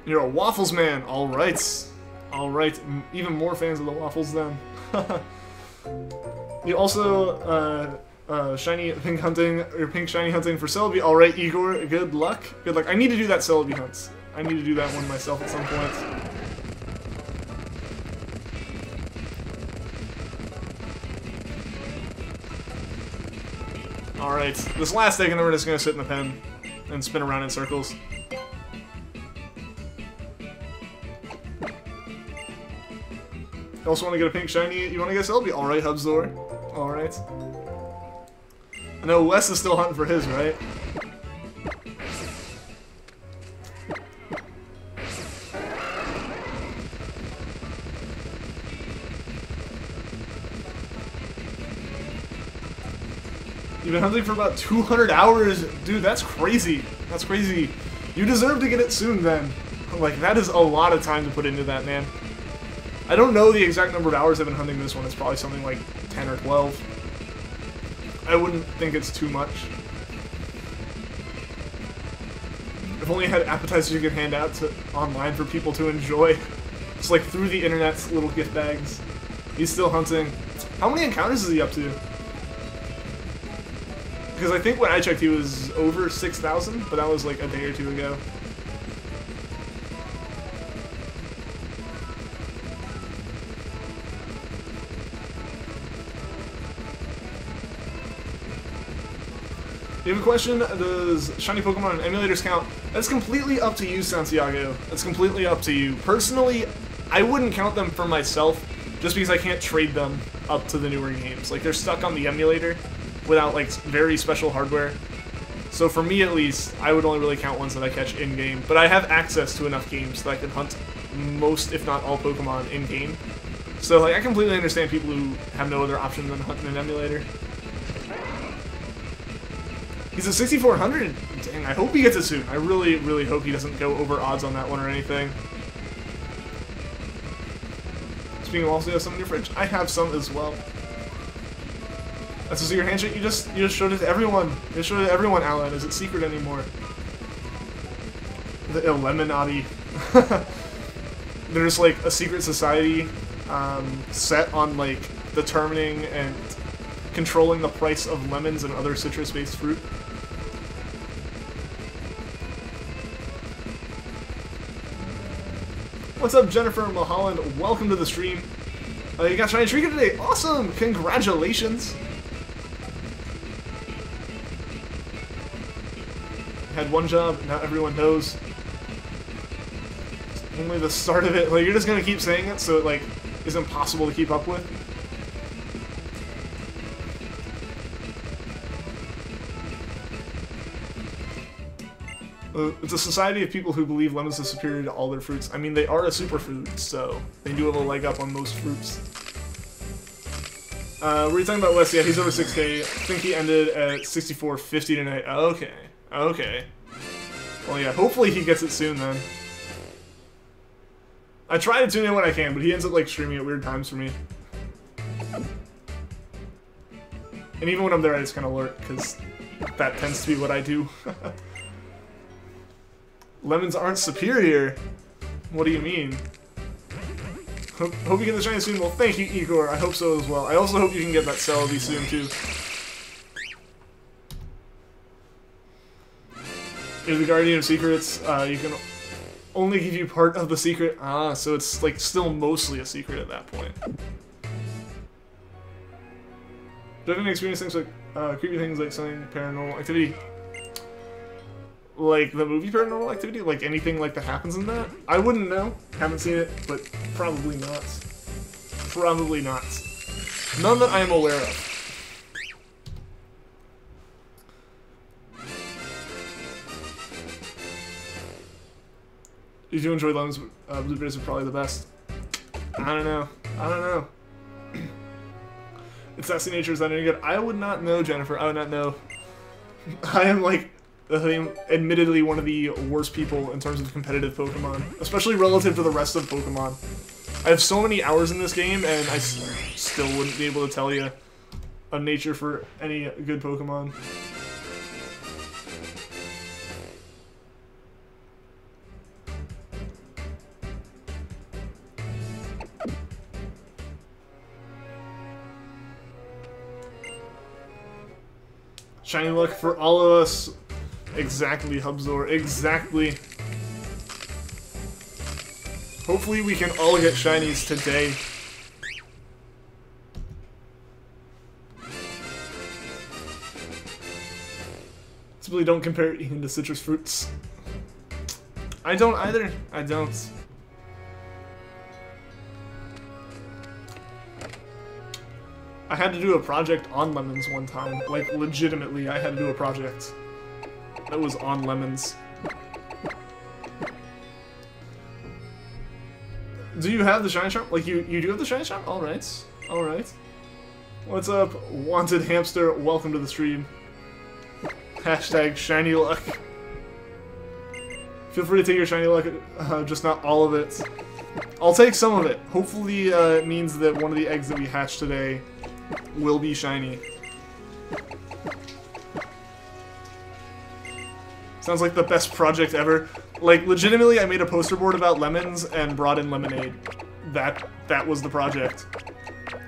You're a Waffles man, alright. Alright, even more fans of the Waffles then. You also, shiny pink hunting, or pink shiny hunting for Celebi. Alright, Igor, good luck. Good luck. I need to do that Celebi hunt. I need to do that one myself at some point. Alright, this last egg and then we're just gonna sit in the pen and spin around in circles. You also want to get a pink shiny, you want to get a Celebi? Alright, Hubzor. Alright. I know Wes is still hunting for his, right? You've been hunting for about 200 hours? Dude, that's crazy. That's crazy. You deserve to get it soon, then. Like, that is a lot of time to put into that, man. I don't know the exact number of hours I've been hunting this one. It's probably something like 10 or 12. I wouldn't think it's too much. If only I had appetizers you could hand out to online for people to enjoy. Just like through the internet's little gift bags. He's still hunting. How many encounters is he up to? Because I think when I checked he was over 6,000, but that was like a day or two ago. You have a question? Does shiny Pokemon and emulators count? That's completely up to you, Santiago. That's completely up to you. Personally, I wouldn't count them for myself, just because I can't trade them up to the newer games. Like, they're stuck on the emulator without, like, very special hardware. So for me, at least, I would only really count ones that I catch in-game. But I have access to enough games that I can hunt most, if not all, Pokemon in-game. So, like, I completely understand people who have no other option than hunting an emulator. He's a 6,400? Dang, I hope he gets it soon. I really, really hope he doesn't go over odds on that one or anything. Speaking of also, you have some in your fridge. I have some as well. That's a secret handshake? You just showed it to everyone. You just showed it to everyone, Alan. Is it secret anymore? The Illuminati. They're just like a secret society set on like determining and controlling the price of lemons and other citrus-based fruit. What's up, Jennifer Mulholland? Welcome to the stream. You got shiny Treecko today. Awesome! Congratulations! Had one job, now everyone knows. It's only the start of it. Like, you're just gonna keep saying it, so it like is impossible to keep up with. It's a society of people who believe lemons are superior to all their fruits. I mean, they are a superfood, so they do have a leg up on most fruits. Were you talking about Wes? Yeah, he's over 6K. I think he ended at 64.50 tonight. Okay. Okay. Well, yeah, hopefully he gets it soon, then. I try to tune in when I can, but he ends up like streaming at weird times for me. And even when I'm there, I just kind of lurk, because that tends to be what I do. Lemons aren't superior? What do you mean? Hope you get the shiny soon. Well, thank you, Igor. I hope so as well. I also hope you can get that Celebi soon, too. You're the Guardian of Secrets. You can only give you part of the secret. Ah, so it's like still mostly a secret at that point. Do you have any experience things like creepy things like something paranormal activity? Like the movie Paranormal Activity? Like anything like that happens in that? I wouldn't know. Haven't seen it, but probably not. Probably not. None that I am aware of. You do enjoy lemons, blueberries are probably the best. I don't know. I don't know. It's sassy nature, is that any good? I would not know, Jennifer. I would not know. I am like, admittedly one of the worst people in terms of competitive Pokemon, especially relative to the rest of Pokemon. I have so many hours in this game, and I still wouldn't be able to tell you a nature for any good Pokemon. Shiny luck for all of us. Exactly, Hubzor. Exactly. Hopefully we can all get shinies today. Simply don't compare eating to citrus fruits. I don't either. I don't. I had to do a project on lemons one time. Like, legitimately, I had to do a project that was on lemons. Do you have the shiny charm? Like, you do have the shiny charm? Alright. Alright. What's up, wanted hamster? Welcome to the stream. Hashtag shiny luck. Feel free to take your shiny luck, just not all of it. I'll take some of it. Hopefully, it means that one of the eggs that we hatched today will be shiny. Sounds like the best project ever. Like, legitimately, I made a poster board about lemons and brought in lemonade. That was the project.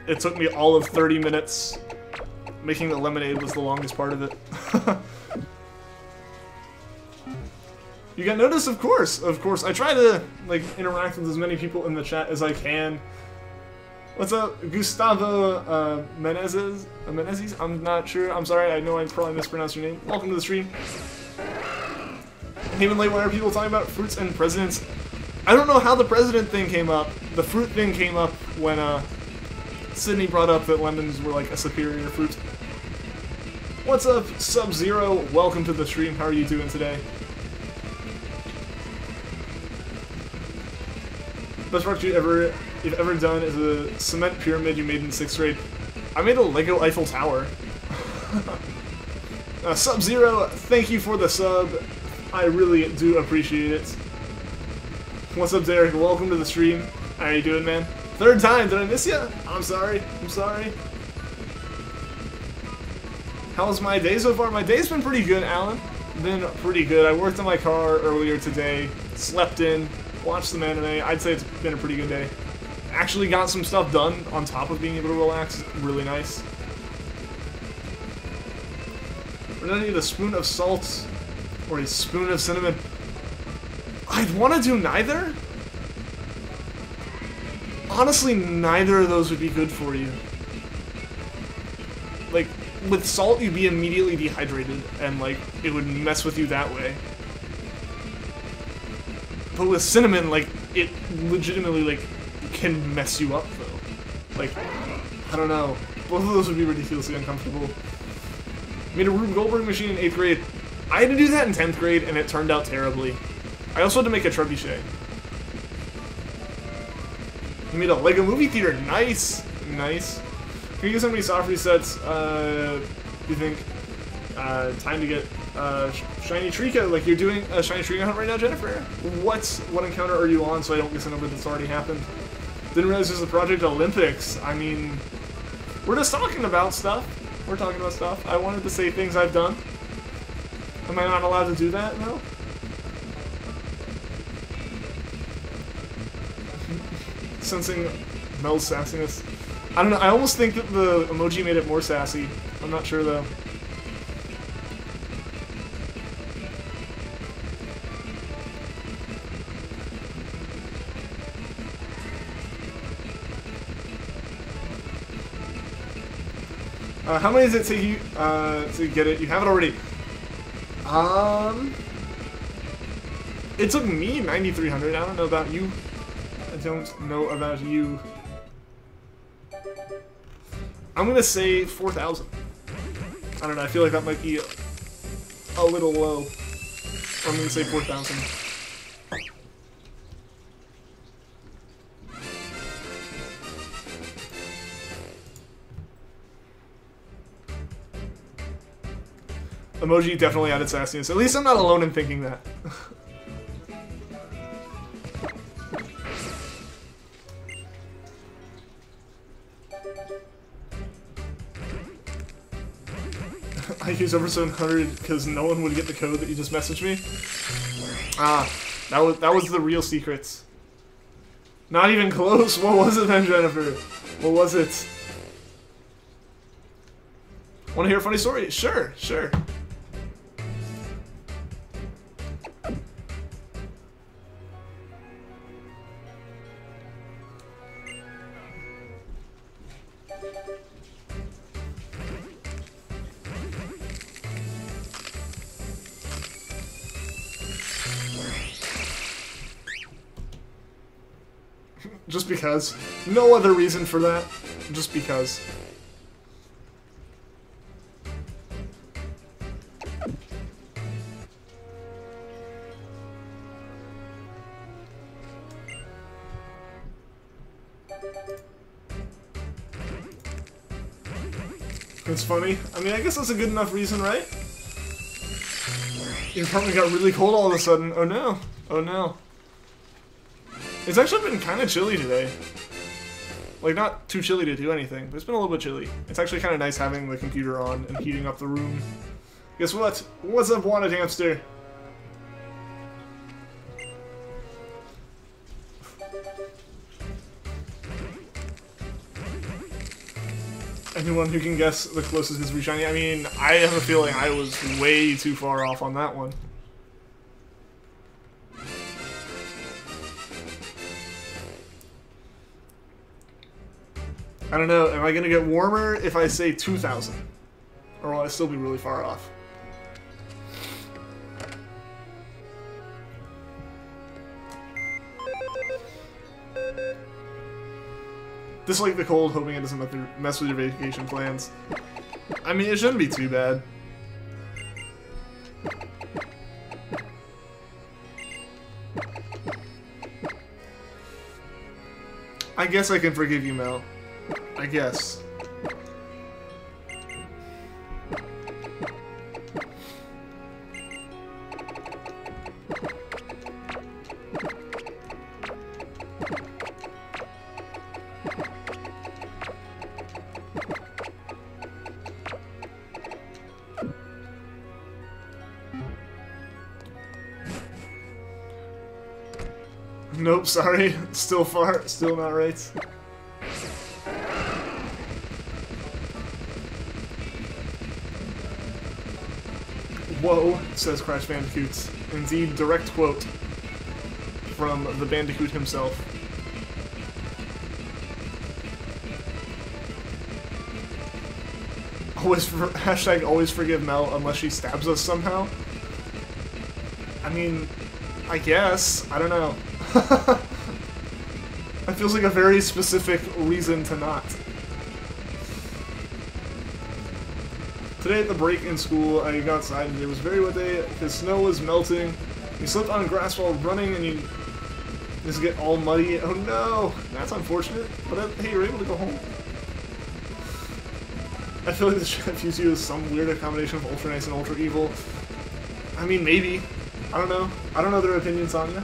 It took me all of 30 minutes. Making the lemonade was the longest part of it. You got notice? Of course, of course. I try to, like, interact with as many people in the chat as I can. What's up, Gustavo Menezes? I'm not sure. I'm sorry. I know I probably mispronounced your name. Welcome to the stream. Even late, why are people talking about fruits and presidents? I don't know how the president thing came up. The fruit thing came up when Sydney brought up that lemons were like a superior fruit. What's up, Sub-Zero? Welcome to the stream. How are you doing today? Best project you've ever done is a cement pyramid you made in 6th grade. I made a Lego Eiffel Tower. Sub-Zero, thank you for the sub. I really do appreciate it. What's up, Derek? Welcome to the stream. How you doing, man? 3rd time. Did I miss you? I'm sorry. I'm sorry. How's my day so far? My day's been pretty good, Alan. Been pretty good. I worked on my car earlier today. Slept in. Watched some anime. I'd say it's been a pretty good day. Actually got some stuff done on top of being able to relax. Really nice. We're gonna need a spoon of salt or a spoon of cinnamon. I'd want to do neither. Honestly, neither of those would be good for you. Like, with salt, you'd be immediately dehydrated, and, like, it would mess with you that way. But with cinnamon, like, it legitimately, like, can mess you up, though. Like, I don't know. Both of those would be ridiculously uncomfortable. Made a Rube Goldberg machine in 8th grade. I had to do that in 10th grade, and it turned out terribly. I also had to make a trebuchet. You made a Lego movie theater. Nice. Nice. Can you get so many soft resets, do you think? Time to get Shiny Treecko, like you're doing a Shiny Treecko hunt right now, Jennifer? What encounter are you on so I don't get a number that's already happened? Didn't realize there's a Project Olympics. I mean, we're just talking about stuff. We're talking about stuff. I wanted to say things I've done. Am I not allowed to do that? No? Sensing Mel's sassiness. I don't know, I almost think that the emoji made it more sassy. I'm not sure though. How many does it take you to get it? You have it already. It took me 9,300. I don't know about you. I don't know about you. I'm gonna say 4,000. I don't know. I feel like that might be a little low. I'm gonna say 4,000. Emoji definitely added sassiness. At least I'm not alone in thinking that. I use over 700 because no one would get the code that you just messaged me. Ah, that was the real secrets. Not even close. What was it then, Jennifer? What was it? Want to hear a funny story? Sure, sure. Just because. No other reason for that. Just because. It's funny. I mean, I guess that's a good enough reason, right? Your apartment got really cold all of a sudden. Oh no. Oh no. It's actually been kind of chilly today. Like, not too chilly to do anything, but it's been a little bit chilly. It's actually kind of nice having the computer on and heating up the room. Guess what? What's up, Wanted Hamster? Anyone who can guess the closest is Shiny? I mean, I have a feeling I was way too far off on that one. I don't know, am I gonna get warmer if I say 2,000? Or will I still be really far off? Dislike the cold, hoping it doesn't mess with your vacation plans. I mean, it shouldn't be too bad. I guess I can forgive you, Mel. I guess. Nope, sorry. Still far. Still not right. Whoa, says Crash Bandicoot. Indeed, direct quote from the Bandicoot himself. Hashtag always forgive Mel unless she stabs us somehow. I mean, I guess. I don't know. That feels like a very specific reason to not. Today at the break in school, I got outside and it was a very wet day because snow was melting. You slipped on grass while running and you just get all muddy. Oh no! That's unfortunate. But hey, you're able to go home. I feel like this should confuse you as some weird combination of Ultra Nice and Ultra Evil. I mean, maybe. I don't know. I don't know their opinions on you.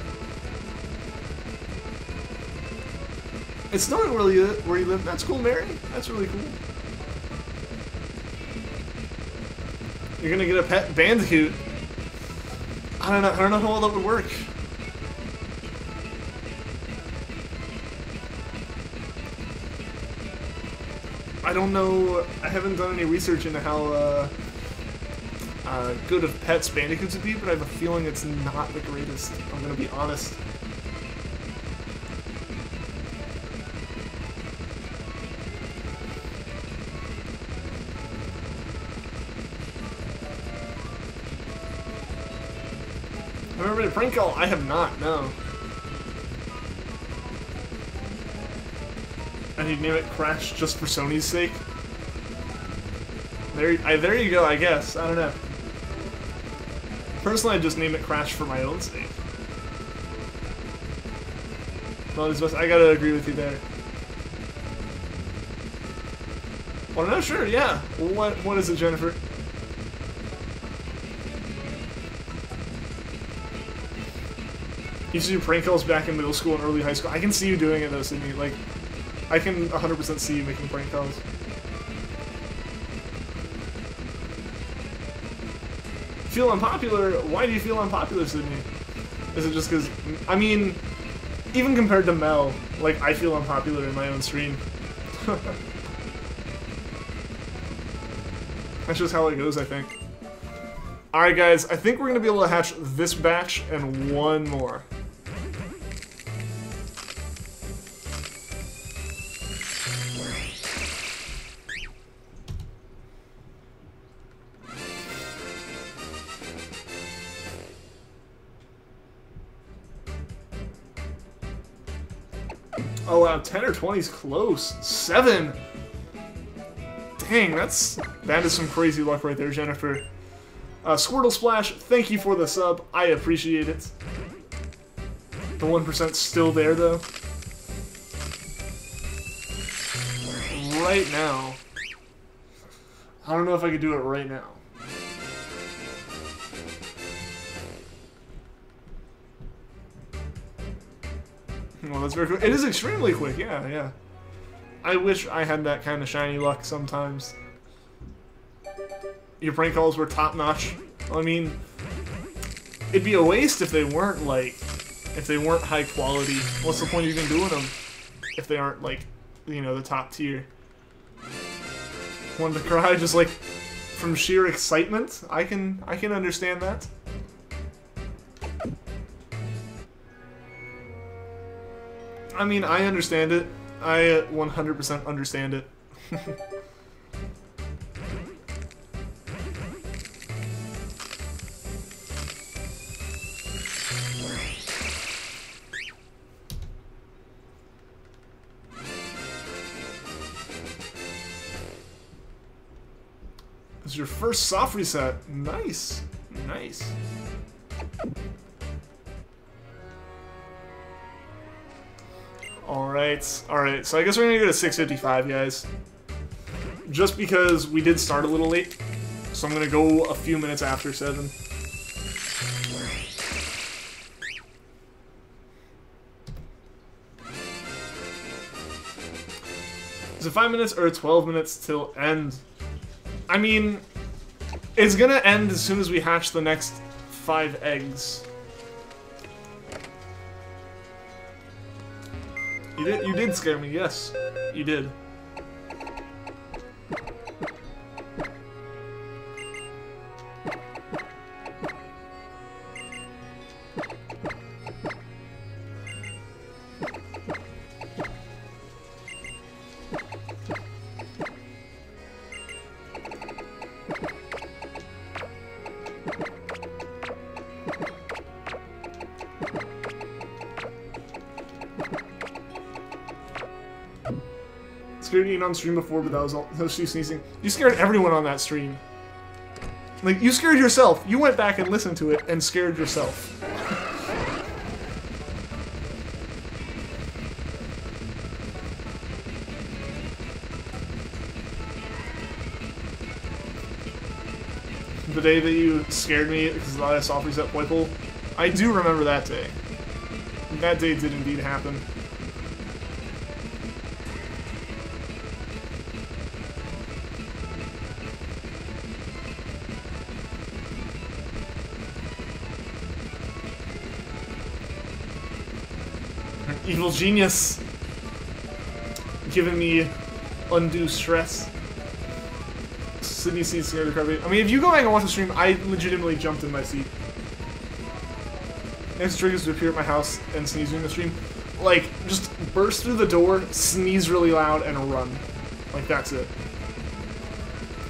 It's snowing where you live. That's cool, Mary. That's really cool. You're gonna get a pet bandicoot. I don't know how well that would work. I don't know. I haven't done any research into how good of pets bandicoots would be, but I have a feeling it's not the greatest. I'm gonna be honest. Remember to prank call? I have not, no. And you'd name it Crash just for Sony's sake? There you go, I guess. I don't know. Personally, I'd just name it Crash for my own sake. Well, I gotta agree with you there. Well, no, sure, yeah. What is it, Jennifer? You used to do prank calls back in middle school and early high school. I can see you doing it though, Sydney. Like, I can 100% see you making prank calls. Feel unpopular? Why do you feel unpopular, Sydney? Is it just because... I mean, even compared to Mel, like, I feel unpopular in my own stream. That's just how it goes, I think. Alright, guys, I think we're going to be able to hatch this batch and one more. Oh wow, 10 or 20 is close. 7! Dang, that is some crazy luck right there, Jennifer. Squirtle Splash, thank you for the sub. I appreciate it. The 1% still there, though. Right now. I don't know if I could do it right now. Well, that's very quick. It is extremely quick, yeah. I wish I had that kind of shiny luck sometimes. Your prank calls were top-notch. I mean, it'd be a waste if they weren't, like, if they weren't high quality. What's the point of even doing them if they aren't, like, you know, the top tier? Wanted to cry just, like, from sheer excitement? I can understand that. I mean, I understand it. I 100% understand it. This is your first soft reset. Nice. Nice. Alright, so I guess we're gonna go to 6:55, guys. Just because we did start a little late, so I'm gonna go a few minutes after 7. Is it 5 minutes or 12 minutes till end? I mean, it's gonna end as soon as we hatch the next 5 eggs. You did scare me, yes. You did. Scared Ian on stream before, but that was she sneezing. You scared everyone on that stream. Like, you scared yourself. You went back and listened to it and scared yourself. The day that you scared me because I saw reset Poipole. I do remember that day. That day did indeed happen. An evil genius giving me undue stress. Sydney sees scared of Crabrawler. I mean, if you go back and watch the stream, I legitimately jumped in my seat. Next trick is to appear at my house and sneeze during the stream. Like, just burst through the door, sneeze really loud, and run. Like, that's it.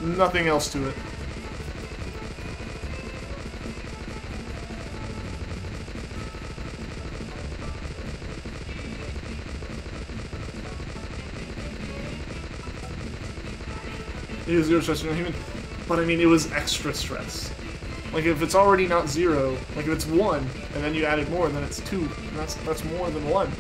Nothing else to it. It was 0 stress, no human. But I mean, it was extra stress. Like, if it's already not 0, like if it's 1, and then you added more, then it's 2. And that's more than 1.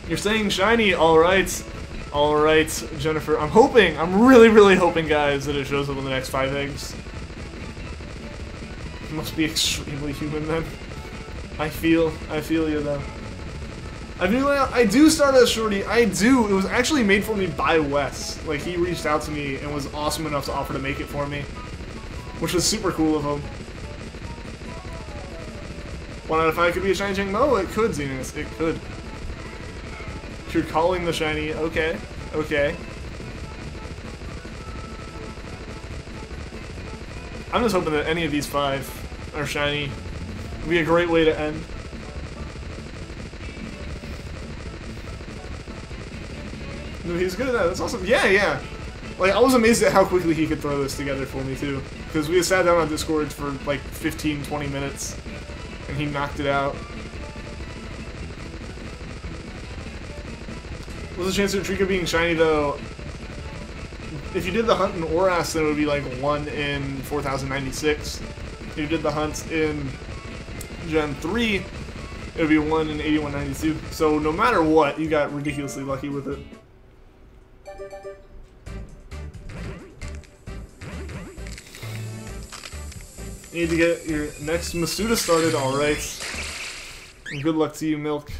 You're saying shiny, alright. Alright, Jennifer. I'm really, really hoping, guys, that it shows up in the next 5 eggs. It must be extremely human, then. I feel you, though. I do start as Shorty. I do. It was actually made for me by Wes. Like, he reached out to me and was awesome enough to offer to make it for me. Which was super cool of him. 1 out of 5 could be a shiny Jangmo-o. It could, Zenus. It could. If you're calling the shiny, okay. Okay. I'm just hoping that any of these 5 are shiny. It would be a great way to end. No, he's good at that. That's awesome. Yeah, yeah. Like, I was amazed at how quickly he could throw this together for me, too. Because we had sat down on Discord for, like, 15, 20 minutes. And he knocked it out. What's the chance of Treecko being shiny, though? If you did the hunt in Oras, then it would be, like, 1 in 4096. If you did the hunt in Gen 3, it would be 1 in 8192. So, no matter what, you got ridiculously lucky with it. You need to get your next Masuda started, alright. And good luck to you, Milk.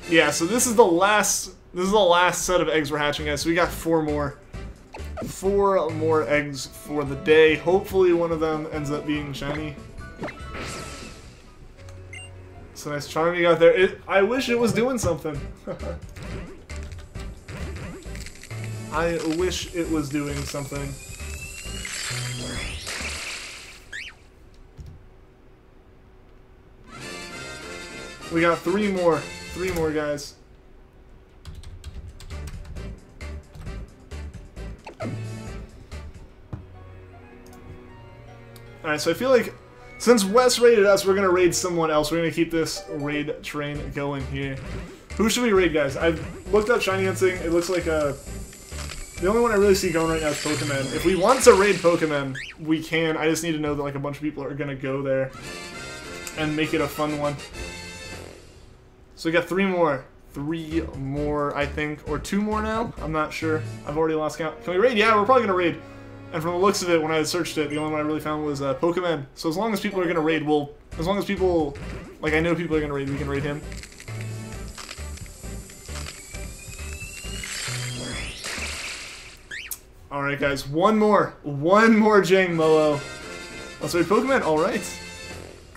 Yeah, so this is the last set of eggs we're hatching, guys. So we got 4 more. 4 more eggs for the day. Hopefully one of them ends up being shiny. So nice charm you got there. I wish it was doing something. I wish it was doing something. We got 3 more. 3 more, guys. Alright, so I feel like since Wes raided us, we're going to raid someone else. We're going to keep this raid train going here. Who should we raid, guys? I've looked up shiny hunting. It looks like the only one I really see going right now is Pokemon. If we want to raid Pokemon, we can. I just need to know that like a bunch of people are going to go there and make it a fun one. So we got 3 more. 3 more, I think. Or 2 more now? I'm not sure. I've already lost count. Can we raid? Yeah, we're probably going to raid. And from the looks of it, when I searched it, the only one I really found was Pokemon. So as long as people are going to raid, as long as people, like I know people are going to raid, we can raid him. Alright guys, one more Jangmo-o. Let's raid Pokemon? Alright.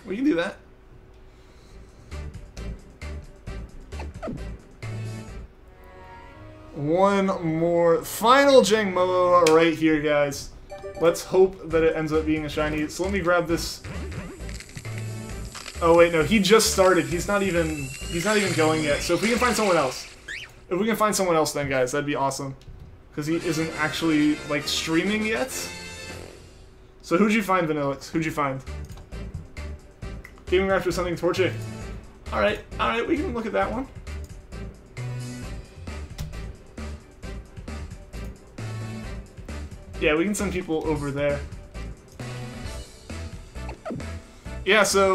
We can do that. One more final Jangmo-o right here, guys. Let's hope that it ends up being a shiny. So let me grab this. Oh wait, no, he just started. He's not even going yet. So if we can find someone else. If we can find someone else then, guys, that'd be awesome. Because he isn't actually, like, streaming yet. So who'd you find, Vanillix? Who'd you find? Gaming Raptor sending Torchic. Alright, we can look at that one. Yeah, we can send people over there. Yeah, so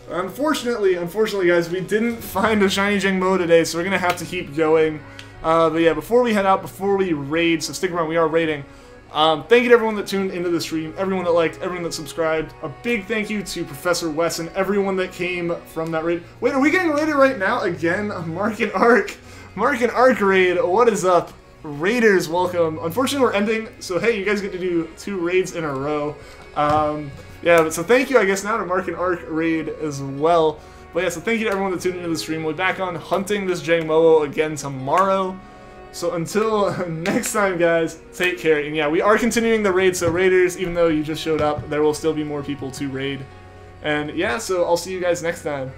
unfortunately, guys, we didn't find a shiny Jangmo-o today, so we're gonna have to keep going. But yeah, before we head out, before we raid, so stick around, we are raiding. Thank you to everyone that tuned into the stream, everyone that liked, everyone that subscribed. A big thank you to Professor Wes and everyone that came from that raid. Wait, are we getting raided right now? Again, Mark and Ark. Mark and Ark raid, what is up? Raiders, welcome. Unfortunately, we're ending, so hey, you guys get to do 2 raids in a row. Yeah, but so thank you, I guess, now to Mark and Ark raid as well. But yeah, so thank you to everyone that tuned into the stream. We'll be back on hunting this Jangmo-o again tomorrow. So until next time, guys, take care. And yeah, we are continuing the raid, so raiders, even though you just showed up, there will still be more people to raid. And yeah, so I'll see you guys next time.